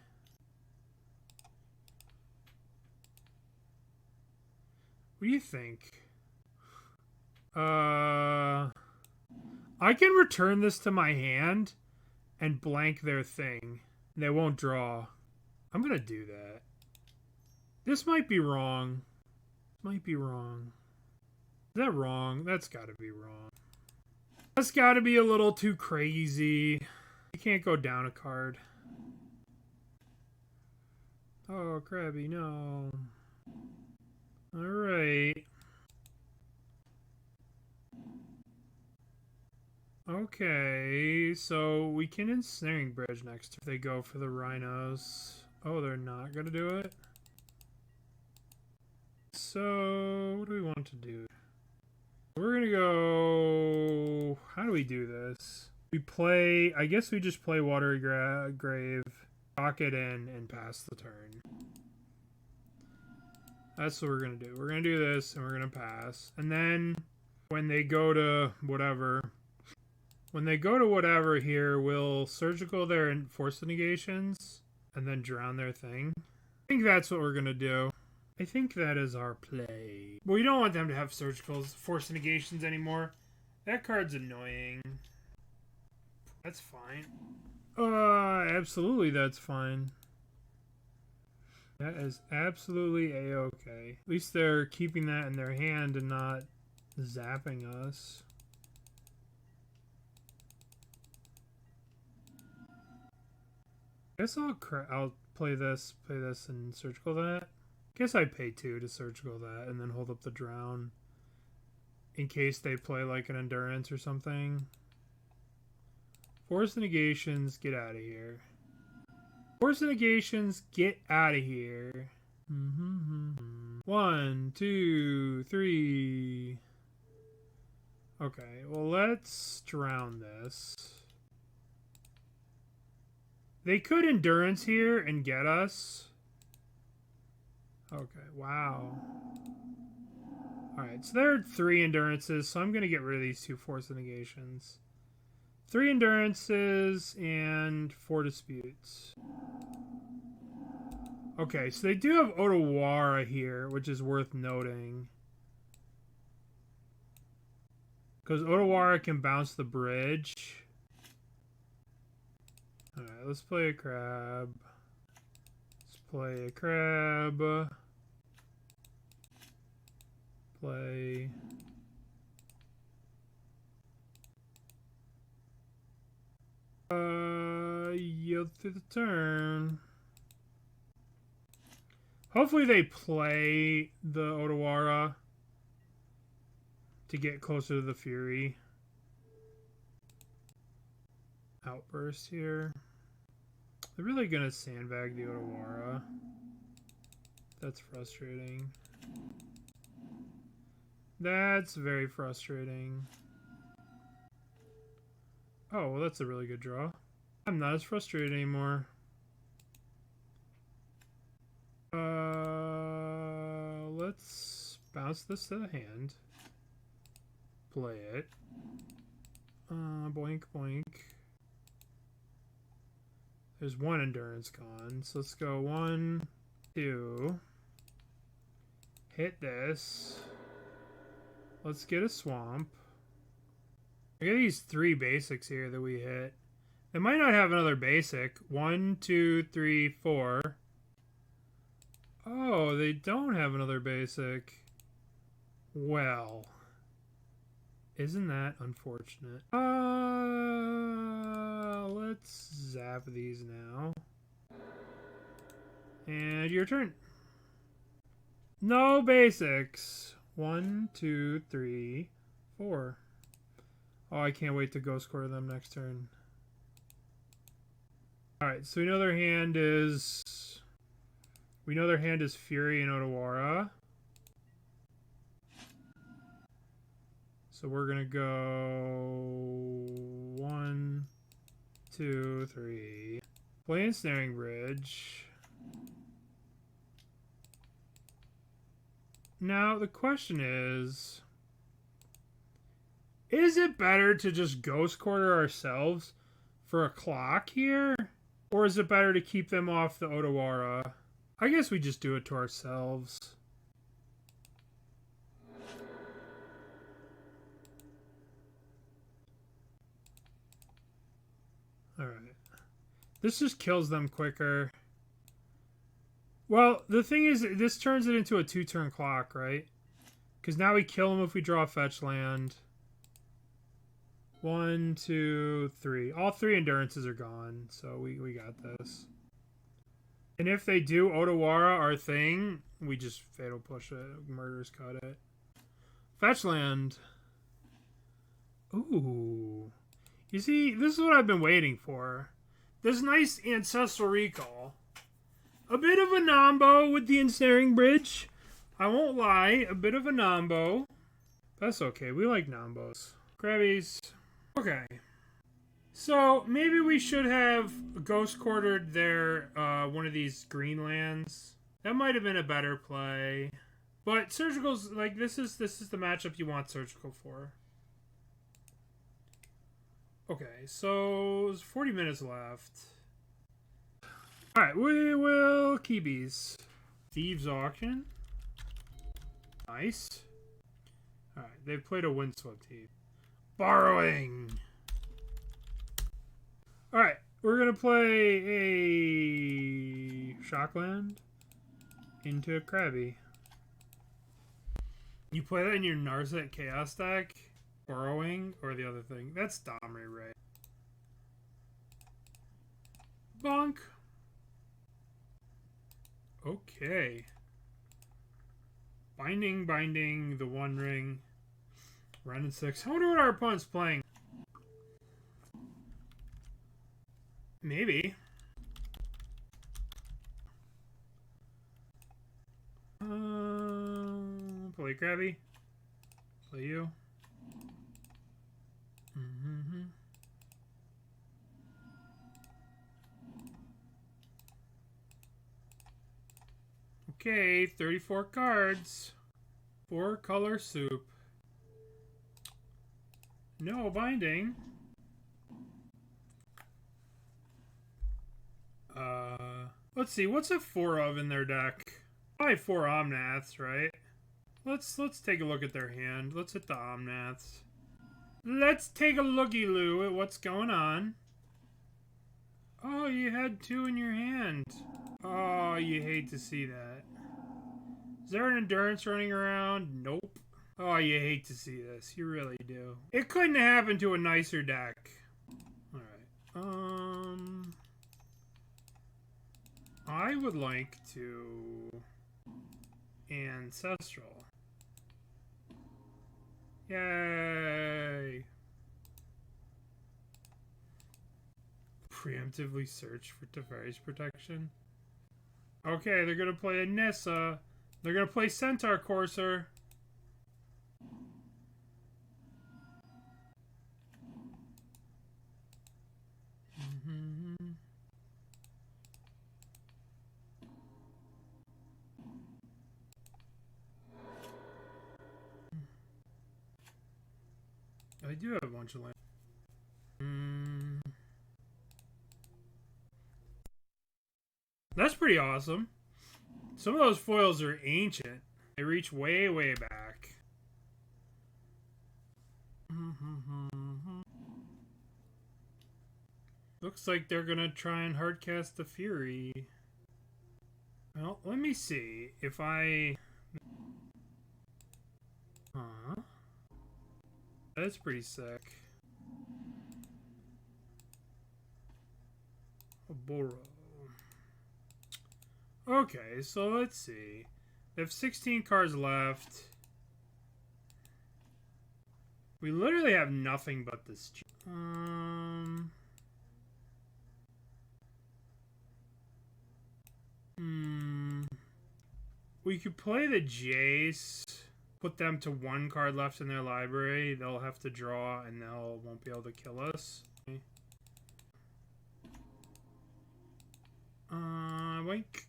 Speaker 1: What do you think? I can return this to my hand and blank their thing. They won't draw. I'm going to do that. This might be wrong. Might be wrong. Is that wrong? That's got to be wrong. That's got to be a little too crazy. You can't go down a card. Oh, Krabby, no. Alright. Okay, so we can Ensnaring Bridge next if they go for the rhinos. Oh, they're not going to do it? So, what do we want to do? We're going to go... How do we do this? We play... I guess we just play Watery Grave, lock it in, and pass the turn. That's what we're going to do. We're going to do this, and we're going to pass. And then, when they go to whatever... When they go to whatever here, we'll surgical their and force the negations, and then drown their thing. I think that's what we're going to do. I think that is our play. But we don't want them to have surgicals, force negations anymore. That card's annoying. That's fine. Absolutely that's fine. That is absolutely a-okay. At least they're keeping that in their hand and not zapping us. I guess I'll play this, and surgical that. Guess I pay 2 to surgical that and then hold up the drown in case they play like an endurance or something. Force the negations, get out of here. Force the negations, get out of here. 1, 2, 3. Okay, well let's drown this. They could endurance here and get us. Okay, wow. Alright, so there are 3 endurances, so I'm going to get rid of these 2 force negations. 3 endurances and 4 disputes. Okay, so they do have Otawara here, which is worth noting. Because Otawara can bounce the bridge. Alright, let's play a crab. Let's play a crab. Play. Yield through the turn. Hopefully they play the Otawara to get closer to the Fury. Outburst here. They're really gonna sandbag the Otawara. That's frustrating. That's very frustrating. Oh, well that's a really good draw. I'm not as frustrated anymore. Let's bounce this to the hand. Play it. Boink, boink. There's 1 endurance gone. So let's go 1, 2. Hit this. Let's get a swamp. I got these 3 basics here that we hit. They might not have another basic. 1, 2, 3, 4. Oh, they don't have another basic. Well, isn't that unfortunate? Let's zap these now. And your turn. No basics. 1, 2, 3, 4. Oh, I can't wait to ghost quarter them next turn. Alright, so we know their hand is... We know their hand is Fury and Otawara. So we're going to go 1, 2, 3. Play Ensnaring Bridge. Now, the question is it better to just ghost quarter ourselves for a clock here? Or is it better to keep them off the Otawara? I guess we just do it to ourselves. Alright. This just kills them quicker. Well, the thing is, this turns it into a 2-turn clock, right? Because now we kill them if we draw a fetch land. 1, 2, 3. All 3 endurances are gone, so we got this. And if they do Otawara our thing, we just fatal push it. Murderous Cut it. Fetch land. Ooh. You see, this is what I've been waiting for. This nice Ancestral Recall. A bit of a Nombo with the Ensnaring Bridge. I won't lie, a bit of a Nombo. That's okay, we like Nombos. Crabbies. Okay. So, maybe we should have Ghost Quartered their, one of these green lands. That might have been a better play. But Surgical's, like, this is the matchup you want Surgical for. Okay, so there's 40 minutes left. Alright, we will Keebies. Thieves Auction. Nice. Alright, they've played a Windswept Heath. Borrowing. Alright, we're going to play a Shockland into a Krabby. You play that in your Narset Chaos deck? Borrowing, or the other thing? That's Domri, right? Bonk. Okay. Binding, the One Ring. Round 6. I wonder what our opponent's playing. Maybe. Play Krabby. Play you. Okay, 34 cards. 4-color soup. No binding. Let's see, what's a 4 of in their deck? Probably 4 Omnaths, right? Let's take a look at their hand. Let's hit the Omnaths. Let's take a looky-loo at what's going on. Oh, you had 2 in your hand. Oh, you hate to see that. Is there an endurance running around? Nope. Oh, you hate to see this. You really do. It couldn't happen to a nicer deck. Alright. I would like to... Ancestral. Yay! Preemptively search for Teferi's protection. Okay, they're gonna play a Nissa. They're gonna play Centaur Courser. I do have a bunch of land. That's pretty awesome. Some of those foils are ancient. They reach way, way back. Looks like they're gonna try and hardcast the Fury. Well, let me see if I... That's pretty sick. Oboro. Okay, so let's see. They have 16 cards left. We literally have nothing but this. We could play the Jace. Put them to 1 card left in their library. They'll have to draw and they'll won't be able to kill us. Wink.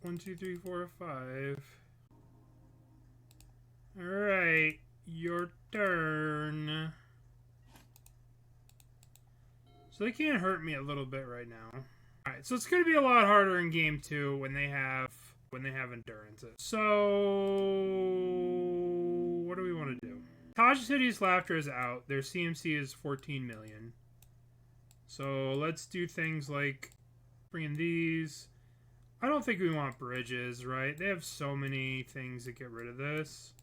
Speaker 1: 1, 2, 3, 4, 5. Alright. Your turn. So they can't hurt me a little bit right now. Alright, so it's gonna be a lot harder in game 2 when they have endurances. So what do we want to do? Tasha's Hideous Laughter is out. Their CMC is 14 million. So let's do things like bring in these. I don't think we want bridges, right? They have so many things that get rid of this.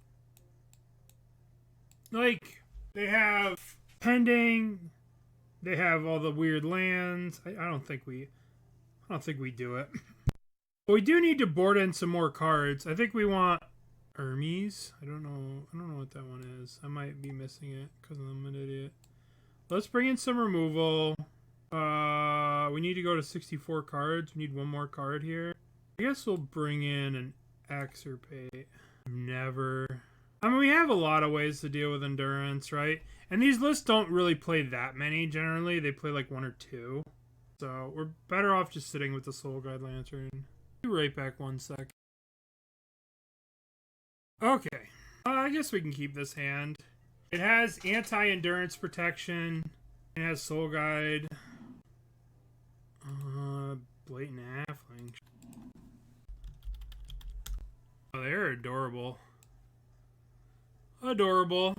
Speaker 1: Like, they have pending. They have all the weird lands. I don't think we do it. But we do need to board in some more cards. I think we want Hermes. I don't know what that one is. I might be missing it because I'm an idiot. Let's bring in some removal. We need to go to 64 cards. We need one more card here. I guess we'll bring in an Extirpate. Never. I mean, we have a lot of ways to deal with endurance, right? And these lists don't really play that many generally. They play like 1 or 2. So we're better off just sitting with the Soul Guide Lantern. Be right back 1 sec. Okay. I guess we can keep this hand. It has anti-endurance protection. It has Soul Guide. Blatant Halfling. Oh, they're adorable. Adorable.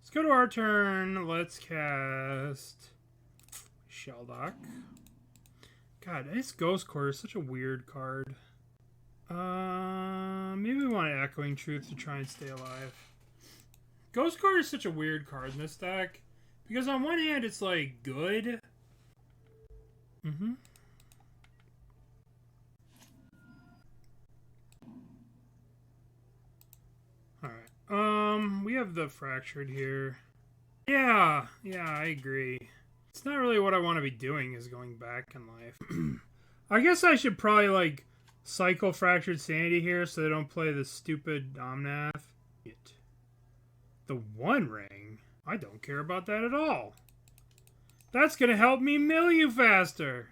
Speaker 1: Let's go to our turn. Let's cast Shelldock. God, this Ghost Quarter is such a weird card. Maybe we want Echoing Truth to try and stay alive. Ghost Quarter is such a weird card in this deck. Because on one hand, it's like good. Alright. We have the Fractured here. Yeah, I agree. It's not really what I want to be doing is going back in life. I guess I should probably, like, cycle Fractured Sanity here so they don't play the stupid Omnath. The One Ring? I don't care about that at all. That's gonna help me mill you faster.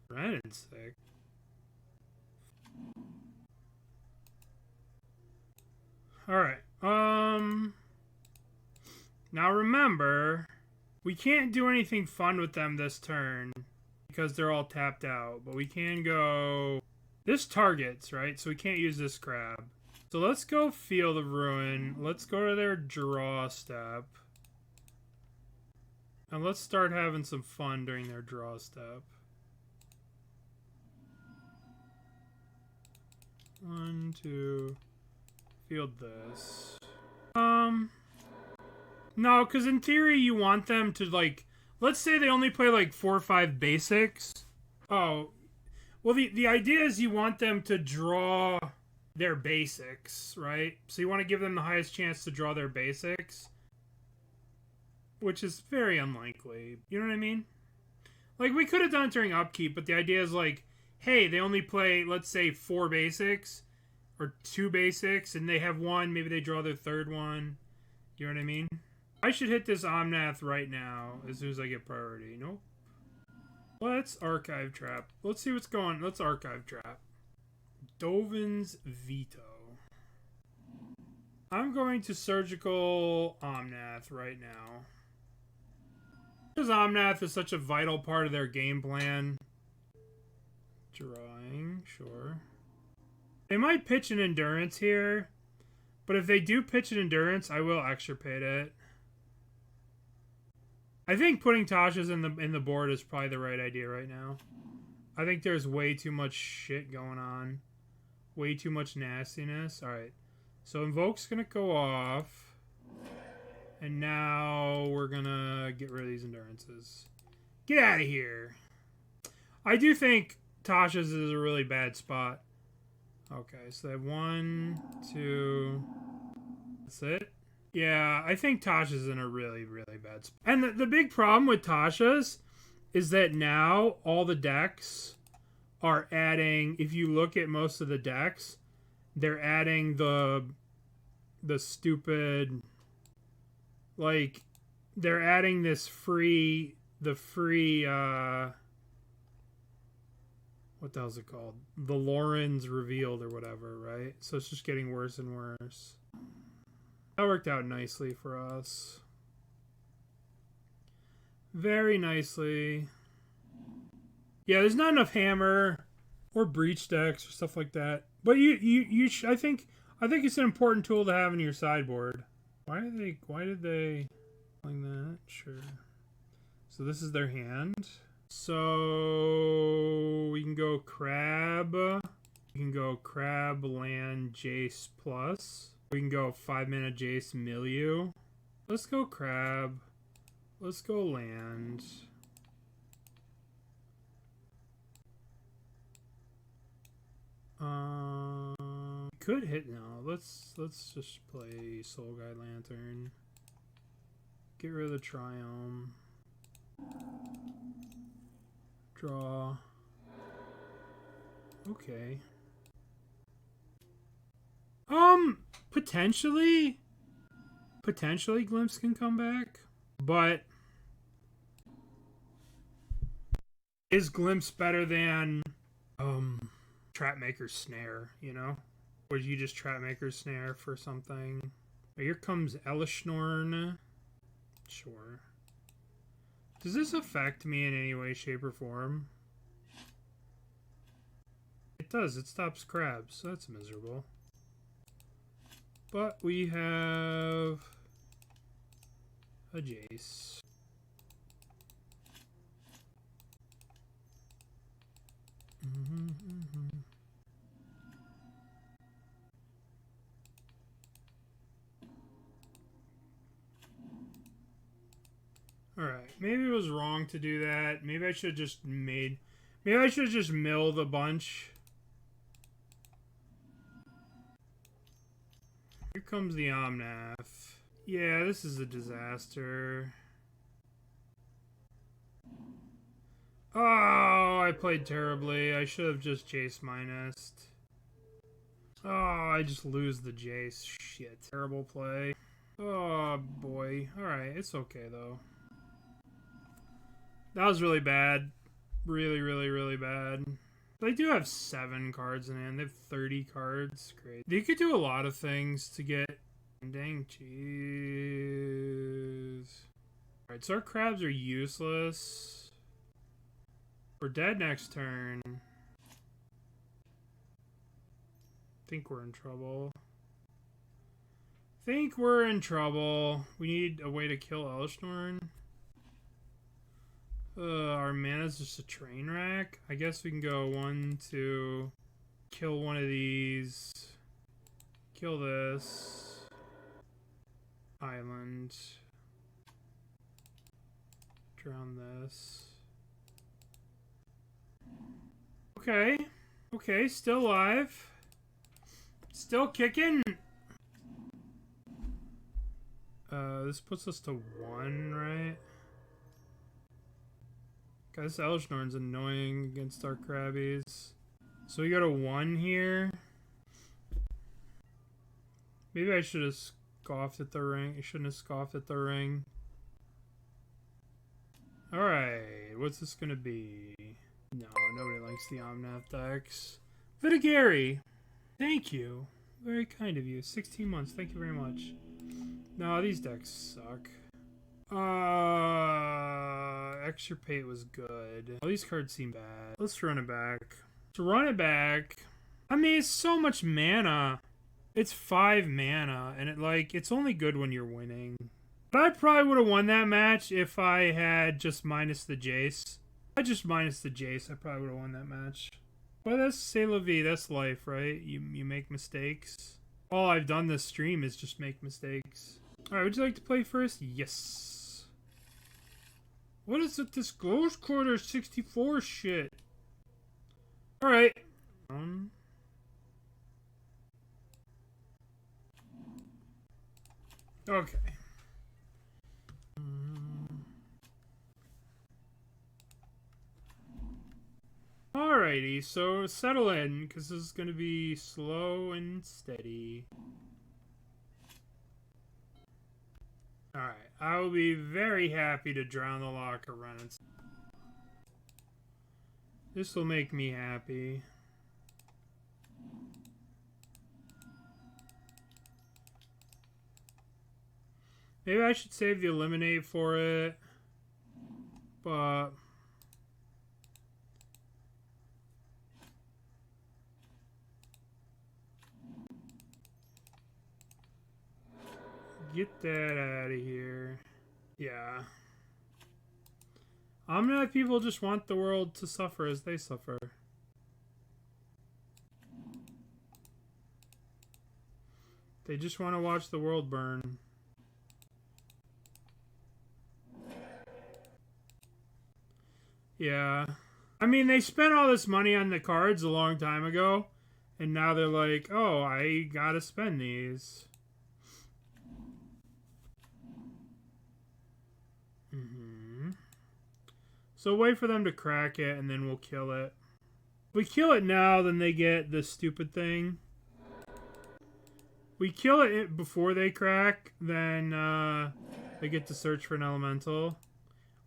Speaker 1: Brennan's sick. Alright, now remember, we can't do anything fun with them this turn because they're all tapped out, but we can go... This targets, right? So we can't use this crab. So let's go Field of Ruin. Let's go to their draw step. And let's start having some fun during their draw step. 1, 2... Field this. No, because in theory you want them to, like, let's say they only play like 4 or 5 basics. Oh, well, the idea is you want them to draw their basics, right? So you want to give them the highest chance to draw their basics, which is very unlikely. You know what I mean? Like, we could have done it during upkeep, but the idea is like, hey, they only play, let's say, 4 basics. Or 2 basics, and they have 1. Maybe they draw their 3rd one. You know what I mean? I should hit this Omnath right now, as soon as I get priority. Nope. Let's Archive Trap. Let's see what's going. Let's Archive Trap. Dovin's Veto. I'm going to Surgical Omnath right now. Because Omnath is such a vital part of their game plan. Drawing, sure. They might pitch an Endurance here, but if they do pitch an Endurance, I will Extirpate it. I think putting Tasha's in the board is probably the right idea right now. I think there's way too much shit going on. Way too much nastiness. Alright, so Invoke's gonna go off. And now we're gonna get rid of these Endurances. Get out of here! I do think Tasha's is a really bad spot. Okay, so they have 1, 2... That's it? Yeah, I think Tasha's in a really, really bad spot. And the big problem with Tasha's is that now all the decks are adding... If you look at most of the decks, they're adding the stupid... Like, they're adding this free... The free, what the hell's it called? The Lauren's Revealed or whatever, right? So it's just getting worse and worse. That worked out nicely for us. Very nicely. Yeah, there's not enough Hammer or Breach decks or stuff like that. But I think it's an important tool to have in your sideboard. Why did they Like that, sure. So this is their hand. So we can go crab. We can go crab, land, Jace plus. We can go 5-mana Jace, milieu. Let's go crab. Let's go land. Could hit now. Let's just play Soul Guide Lantern. Get rid of the Triumph. Draw. Okay. Potentially Glimpse can come back, but is Glimpse better than Trapmaker's Snare, you know? Would you just Trapmaker's Snare for something? Here comes Elishnorn. Sure. Does this affect me in any way, shape, or form? It does. It stops crabs, so that's miserable. But we have a Jace. Alright, maybe it was wrong to do that. Maybe I should have just maybe I should have just milled a bunch. Here comes the Omnath. Yeah, this is a disaster. Oh, I played terribly. I should have just Jace minused. Oh, I just lose the Jace. Shit. Terrible play. Oh, boy. Alright, it's okay, though. That was really bad. Really, really, really bad. They do have 7 cards in hand. They have 30 cards. Great. They could do a lot of things to get... Dang, jeez. Alright, so our crabs are useless. We're dead next turn. Think we're in trouble. We need a way to kill Elishnorn. Our mana's just a train wreck. I guess we can go 1, 2, kill one of these, kill this, island, drown this. Okay, still alive, still kicking. This puts us to 1, right? Guys, Elishnorn's annoying against our crabbies. So we go to 1 here. Maybe I should have scoffed at the ring. I shouldn't have scoffed at the ring. Alright, what's this gonna be? No, nobody likes the Omnath decks. Vitigary! Thank you. Very kind of you. 16 months, thank you very much. No, these decks suck. Extirpate was good. All these cards seem bad. Let's run it back. To run it back, I mean, it's so much mana. It's 5 mana, and it's only good when you're winning. But I probably would have won that match if I had just minus the Jace. If I just minus the Jace, I probably would have won that match. But that's c'est la vie, that's life, right? You make mistakes. All I've done this stream is just make mistakes. Alright, would you like to play first? Yes. What is it, this Ghost Quarter 64 shit? Alright. Okay. Alrighty, so settle in, because this is going to be slow and steady. Alright, I will be very happy to drown the Loch or run it. This will make me happy. Maybe I should save the eliminate for it, but get that out of here. Yeah. Omnight people just want the world to suffer as they suffer. They just want to watch the world burn. Yeah. I mean, they spent all this money on the cards a long time ago, and now they're like, oh, I gotta spend these. So wait for them to crack it, and then we'll kill it. If we kill it now, then they get this stupid thing. We kill it before they crack, then they get to search for an elemental,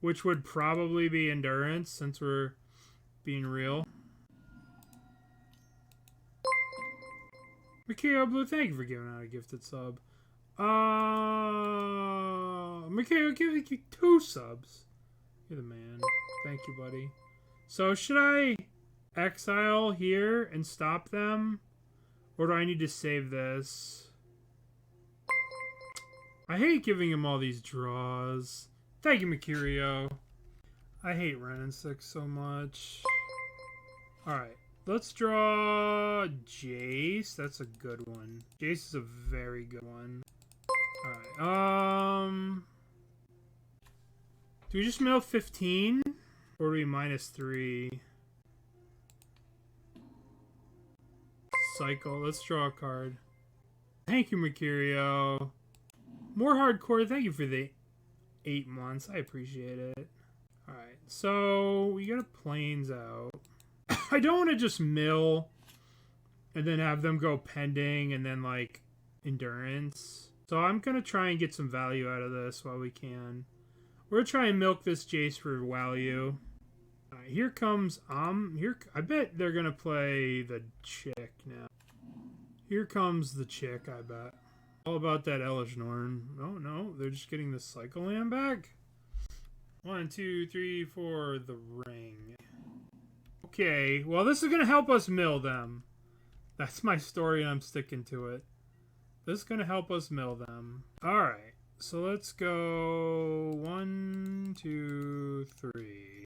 Speaker 1: which would probably be endurance, since we're being real. Mikokoro Blue, thank you for giving out a gifted sub. Mikokoro giving you 2 subs. You're the man. Thank you, buddy. So should I exile here and stop them? Or do I need to save this? I hate giving him all these draws. Thank you, Mikokoro. I hate Ren and 6 so much. Alright. Let's draw Jace. That's a good one. Jace is a very good one. Alright. Do we just mill 15? Or do we minus 3? Cycle. Let's draw a card. Thank you, Mikokoro. More hardcore. Thank you for the 8 months. I appreciate it. Alright. So, we got a plains out. I don't want to just mill and then have them go pending and then, like, endurance. So I'm going to try and get some value out of this while we can. We're going to try and milk this Jace for value. Alright, here comes, I bet they're going to play the chick now. Here comes the chick, I bet. All about that Elish Norn. Oh, no, they're just getting the cycle land back. 1, 2, 3, 4, the ring. Okay, well, this is going to help us mill them. That's my story, and I'm sticking to it. This is going to help us mill them. Alright, so let's go 1, 2, 3.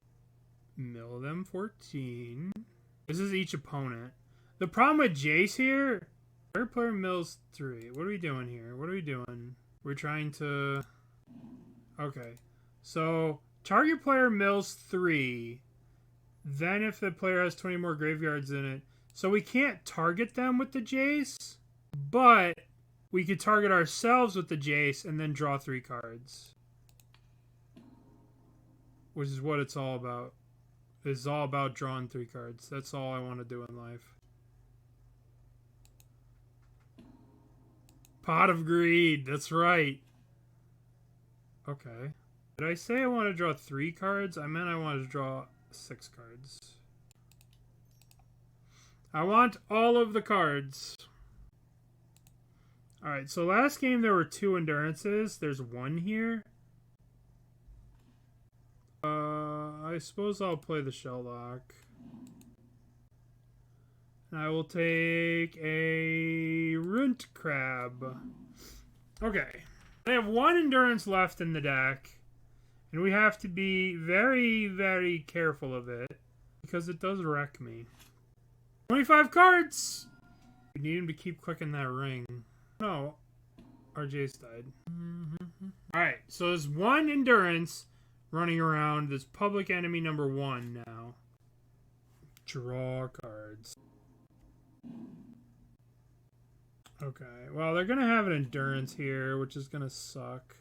Speaker 1: Mill them 14. This is each opponent. The problem with Jace here, third player mills 3. What are we doing here? What are we doing? We're trying to... Okay, so target player mills 3. Then if the player has 20 more graveyards in it. So we can't target them with the Jace, but we could target ourselves with the Jace and then draw 3 cards. Which is what it's all about. It's all about drawing 3 cards. That's all I want to do in life. Pot of Greed. That's right. Okay. Did I say I want to draw 3 cards? I meant I wanted to draw 6 cards. I want all of the cards. Alright, so last game there were 2 endurances. There's 1 here. I suppose I'll play the Shelldock. And I will take a Hedron Crab. Okay. They have 1 endurance left in the deck. And we have to be very, very careful of it. Because it does wreck me. 25 cards! We need him to keep clicking that ring. No. Our Jace died. Alright, so there's 1 endurance running around. This public enemy number 1 now. Draw cards. Okay, well, they're going to have an endurance here, which is going to suck.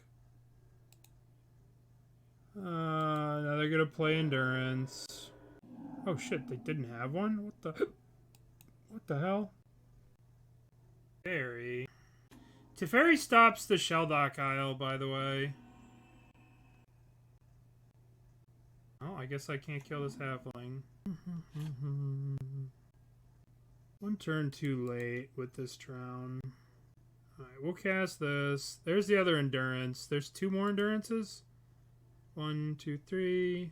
Speaker 1: Now they're gonna play endurance. Oh shit, they didn't have one? What the hell? Teferi. Teferi stops the Shelldock Isle, by the way. Oh, I guess I can't kill this halfling. 1 turn too late with this Drown. Alright, we'll cast this. There's the other endurance. There's 2 more endurances? 1, 2, 3.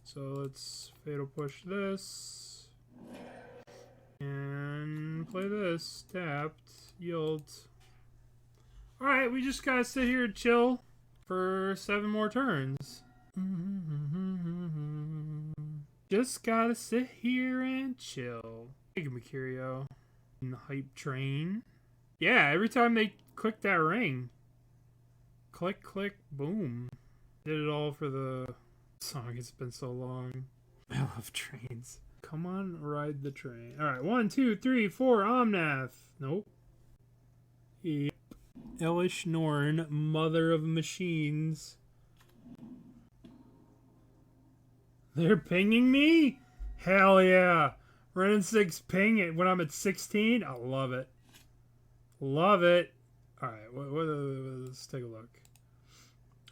Speaker 1: So let's Fatal Push this. And play this. Tapped. Yield. Alright, we just gotta sit here and chill. for 7 more turns. Just gotta sit here and chill. Thank you, Mikokoro. In the hype train. Yeah, every time they click that ring. Click, click, boom. Did it all for the song. It's been so long. I love trains. Come on, ride the train. Alright, 1, 2, 3, 4, Omnath. Nope. Yep. Elish Norn, mother of machines. They're pinging me? Hell yeah. Ren 6 ping it when I'm at 16. I love it. Love it. Alright, let's take a look.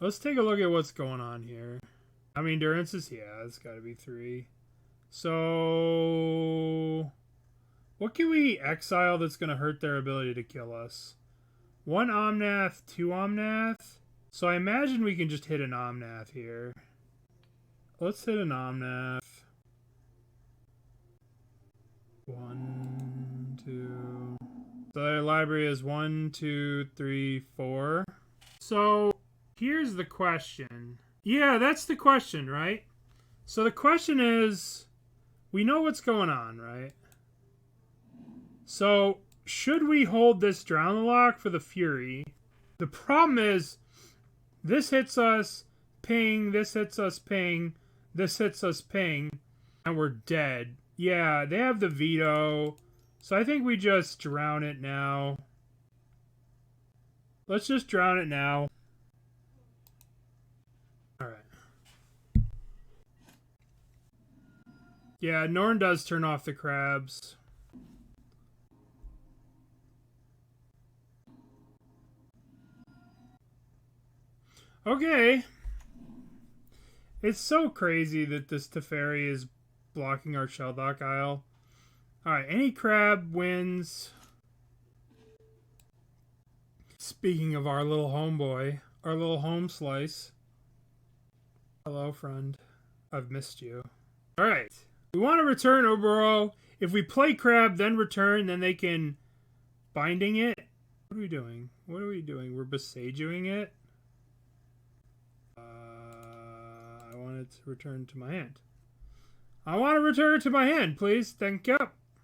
Speaker 1: Let's take a look at what's going on here. I mean, endurance is, yeah, it's got to be 3. So, what can we exile that's going to hurt their ability to kill us? 1 Omnath, 2 Omnath. So I imagine we can just hit an Omnath here. Let's hit an Omnath. 1, 2. So their library is 1, 2, 3, 4. So here's the question. Yeah, that's the question, right? So the question is, we know what's going on, right? So should we hold this Drown the Loch for the Fury? The problem is, this hits us, ping, this hits us, ping, this hits us, ping, and we're dead. Yeah, they have the veto, so I think we just drown it now. Let's just drown it now. Alright. Yeah, Norn does turn off the crabs. Okay. It's so crazy that this Teferi is blocking our Shelldock Isle. Alright, any crab wins. Speaking of our little homeboy, our little home slice. Hello, friend. I've missed you. Alright. We want to return Oboro. If we play crab, then return, then they can binding it. What are we doing? What are we doing? We're besaging it. I want it to return to my hand. I want to return it to my hand, please. Thank you.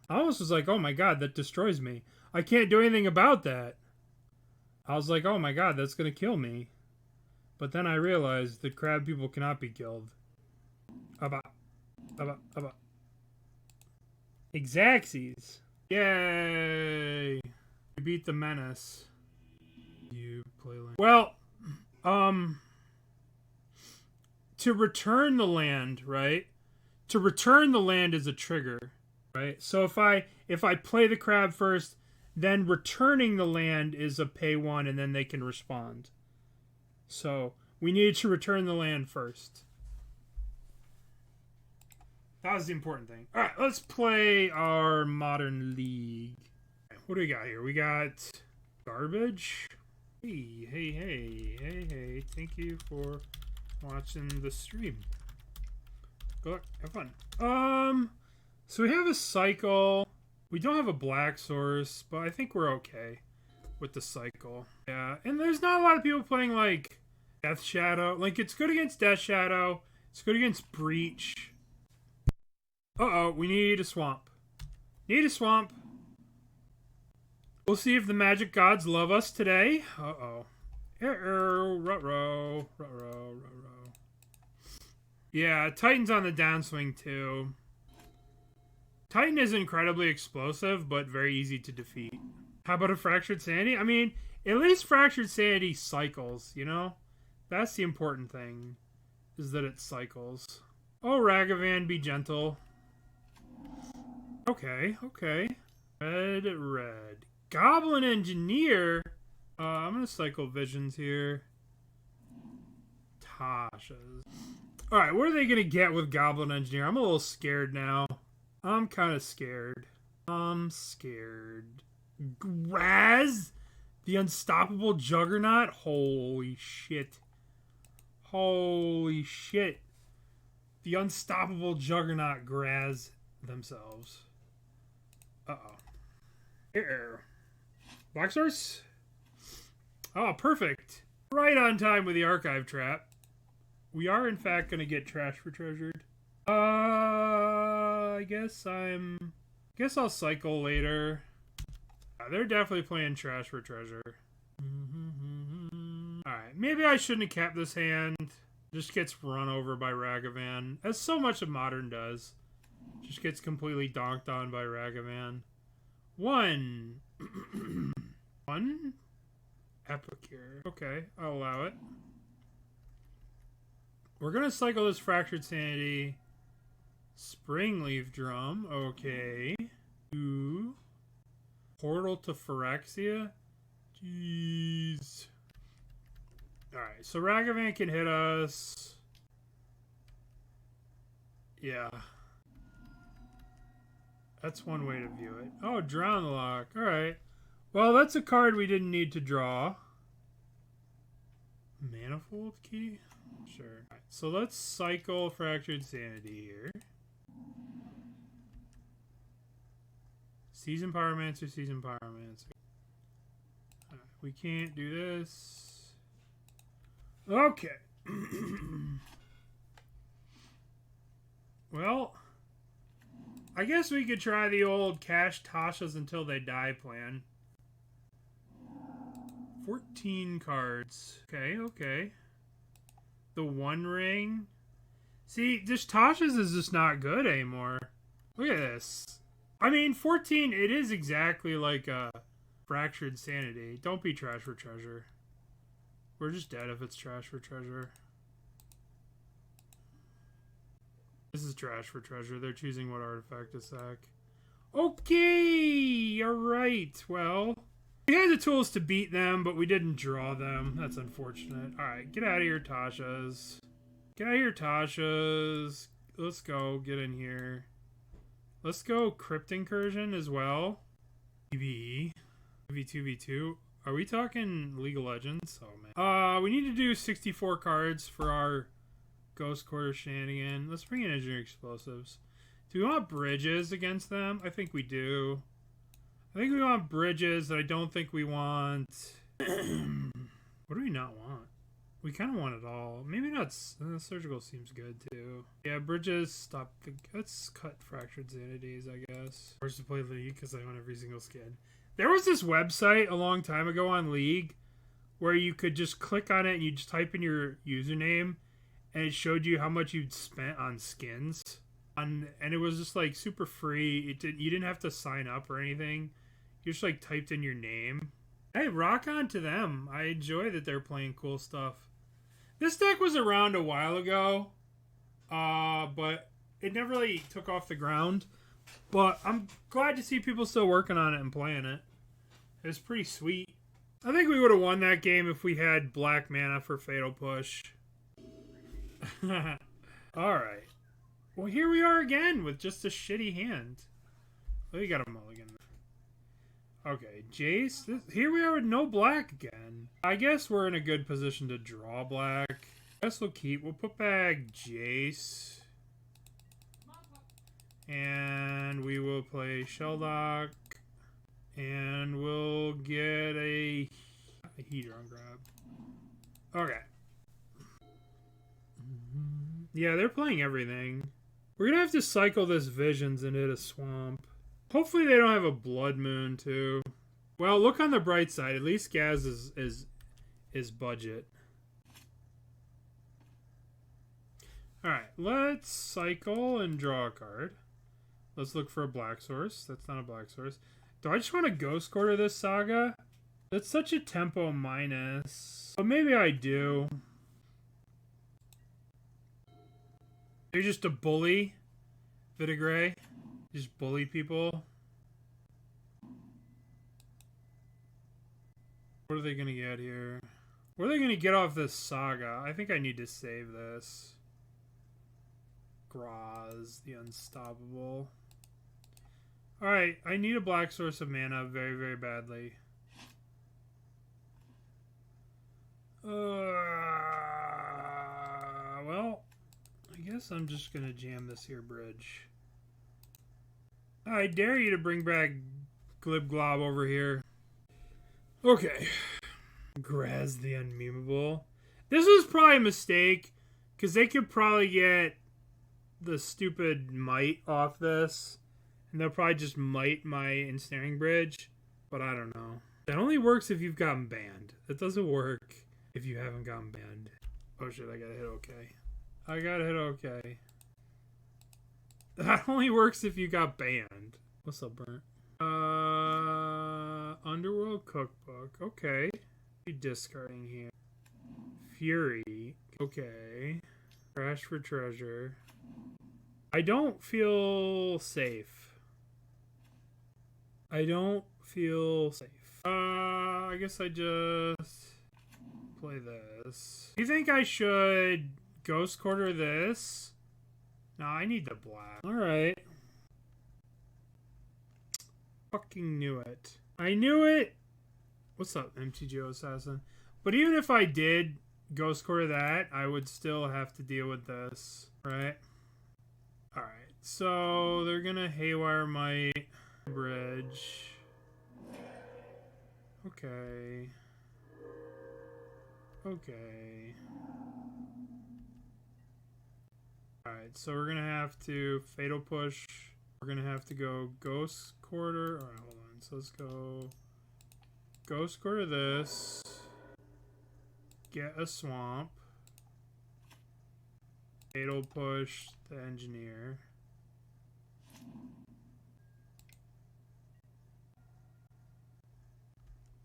Speaker 1: I almost was like, oh my god, that destroys me. I can't do anything about that. I was like, oh my god, that's going to kill me. But then I realized that crab people cannot be killed. Aba. Aba. Aba. Exaxes. Yay. We beat the menace. You play land. Well, to return the land, right? To return the land is a trigger, right? So if I play the crab first, then returning the land is a pay 1 and then they can respond. So we needed to return the land first. That was the important thing. All right, let's play our Modern League. What do we got here? We got garbage. Hey, hey, hey, hey, hey. Thank you for watching the stream. Good luck. Have fun. So we have a cycle. We don't have a black source, but I think we're okay with the cycle. Yeah, and there's not a lot of people playing, like, Death Shadow. Like, it's good against Death Shadow. It's good against Breach. Uh-oh, we need a swamp. Need a swamp. We'll see if the magic gods love us today. Uh-oh. Ruh-roh, ruh-roh, ruh-roh, ruh-roh. Yeah, Titan's on the downswing, too. Titan is incredibly explosive, but very easy to defeat. How about a Fractured Sanity? I mean, at least Fractured Sanity cycles, you know? That's the important thing, is that it cycles. Oh, Ragavan, be gentle. Okay, okay. Red, red. Goblin Engineer? I'm gonna cycle Visions here. Tasha's. Alright, what are they gonna get with Goblin Engineer? I'm a little scared now. I'm kind of scared. I'm scared. Graz? The Unstoppable Juggernaut? Holy shit. Holy shit. The Unstoppable Juggernaut Graz themselves. Uh-oh. Here. Black Source? Oh, perfect. Right on time with the archive trap. We are, in fact, going to get trash for treasured. I guess I'll cycle later. They're definitely playing trash for treasure. Alright, maybe I shouldn't have kept this hand. Just gets run over by Ragavan. As so much of Modern does. Just gets completely donked on by Ragavan. One Epicure. Okay, I'll allow it. We're gonna cycle this Fractured Sanity. Springleaf Drum. Okay. 2. Portal to Phyrexia. Jeez. Alright, so Ragavan can hit us. Yeah. That's one way to view it. Oh, Drown the Loch. Alright. Well, that's a card we didn't need to draw. Manifold Key? Sure. Right, so let's cycle Fractured Sanity here. Season Pyromancer, Season Pyromancer. Right, we can't do this. Okay. Well, I guess we could try the old cash Tashas until they die plan. 14 cards. Okay, okay. The One Ring. See, just Tasha's is just not good anymore. Look at this. I mean, 14, it is exactly like a Fractured Sanity. Don't be trash for treasure. We're just dead if it's trash for treasure. This is trash for treasure. They're choosing what artifact to sack. Okay! Alright, well. We had the tools to beat them, but we didn't draw them. That's unfortunate. Alright, get out of here, Tasha's. Get out of here, Tasha's. Let's go. Get in here. Let's go Crypt Incursion as well. PvE. V2v2. Are we talking League of Legends? Oh, man. We need to do 64 cards for our Ghost Quarter shenanigan. Let's bring in Engineering Explosives. Do we want bridges against them? I think we do. I think we want bridges, and I don't think we want... What do we not want? We kind of want it all. Maybe not... surgical seems good, too. Yeah, bridges, stop the... Let's cut Fractured Sanities, I guess. Forced to play League, because I own every single skin. There was this website a long time ago on League, where you could just click on it, and you just type in your username, and it showed you how much you'd spent on skins. And it was just, like, super free. You didn't have to sign up or anything. You just, like, typed in your name. Hey, rock on to them. I enjoy that they're playing cool stuff. This deck was around a while ago, but it never really took off the ground. But I'm glad to see people still working on it and playing it. It was pretty sweet. I think we would have won that game if we had black mana for Fatal Push. Alright. Well, here we are again with just a shitty hand. Oh, you got a mulligan. Okay, Jace. Here we are with no black again. I guess we're in a good position to draw black. I guess we'll keep. We'll put back Jace. And we will play Shelldock. And we'll get a Hedron Crab. Okay. Yeah, they're playing everything. We're going to have to cycle this Visions and hit a Swamp. Hopefully they don't have a Blood Moon, too. Well, look on the bright side. At least Gaz is budget. Alright, let's cycle and draw a card. Let's look for a black source. That's not a black source. Do I just want to Ghost Quarter this Saga? That's such a tempo minus. But maybe I do. You're just a bully, Vitigray. Just bully people. What are they going to get here? What are they going to get off this Saga? I think I need to save this. Graz, the Unstoppable. Alright, I need a black source of mana very, very badly. Well, I guess I'm just going to jam this here bridge. I dare you to bring back Glib Glob over here. Okay. Graz the Unmemeable. This was probably a mistake, because they could probably get the stupid might off this, and they'll probably just might my Ensnaring Bridge, but I don't know. That only works if you've gotten banned. It doesn't work if you haven't gotten banned. Oh shit, I gotta hit OK. I gotta hit OK. That only works if you got banned. What's up, Burnt? Underworld Cookbook. Okay. Discarding here. Fury. Okay. Crash for treasure. I don't feel safe. I don't feel safe. I guess I just play this. You think I should Ghost Quarter this? No, I need the black. Alright. Fucking knew it. I knew it! What's up, MTGO Assassin? But even if I did Ghost Quarter that, I would still have to deal with this, right? Alright, so they're gonna haywire my bridge. Okay. Okay. Alright, so we're gonna have to Fatal Push. We're gonna have to go Ghost Quarter. Alright, hold on. So let's go Ghost Quarter this. Get a swamp. Fatal Push the Engineer.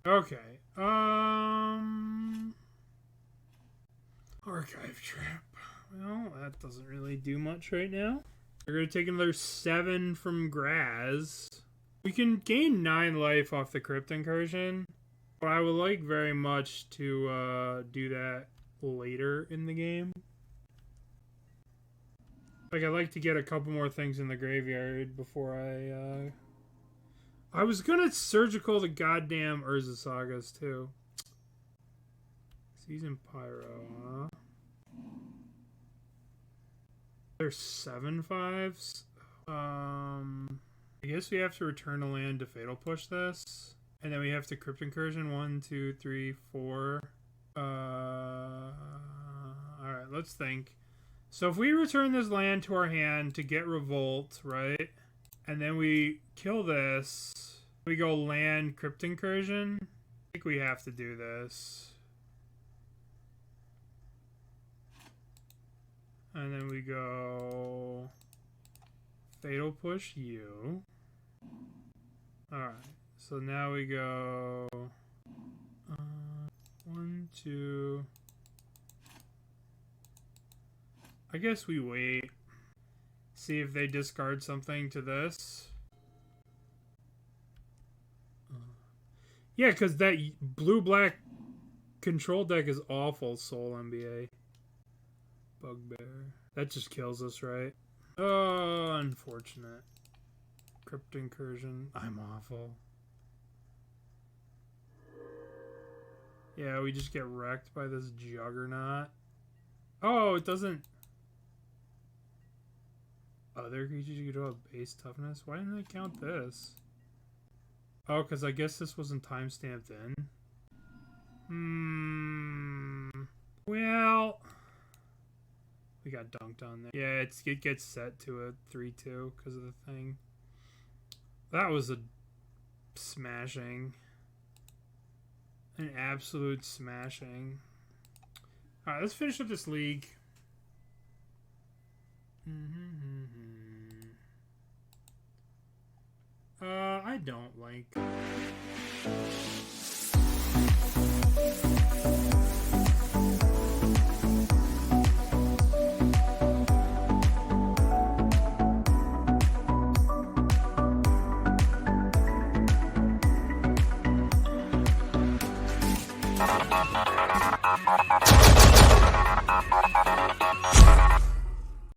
Speaker 1: Okay. Archive Trap. Well, that doesn't really do much right now. We're going to take another 7 from Graz. We can gain 9 life off the Crypt Incursion, but I would like very much to do that later in the game. Like, I'd like to get a couple more things in the graveyard before I was gonna surgical the goddamn Urza Sagas, too. Season Pyro, huh? There's 7 5s. I guess we have to return a land to Fatal Push this. And then we have to Crypt Incursion 1, 2, 3, 4. Alright, let's think. So if we return this land to our hand to get Revolt, right? And then we kill this. We go land Crypt Incursion. I think we have to do this. And then we go Fatal Push you. Alright, so now we go 1, 2. I guess we wait. See if they discard something to this. Yeah, because that blue-black control deck is awful, Soul NBA. Bugbear. That just kills us, right? Oh, unfortunate. Crypt Incursion. I'm awful. Yeah, we just get wrecked by this Juggernaut. Oh, it doesn't... Other creatures you could do a base toughness? Why didn't they count this? Oh, because I guess this wasn't time-stamped in. Well... We got dunked on there. Yeah, it gets set to a 3-2 because of the thing. That was a smashing. An absolute smashing. Alright, let's finish up this league. I don't like...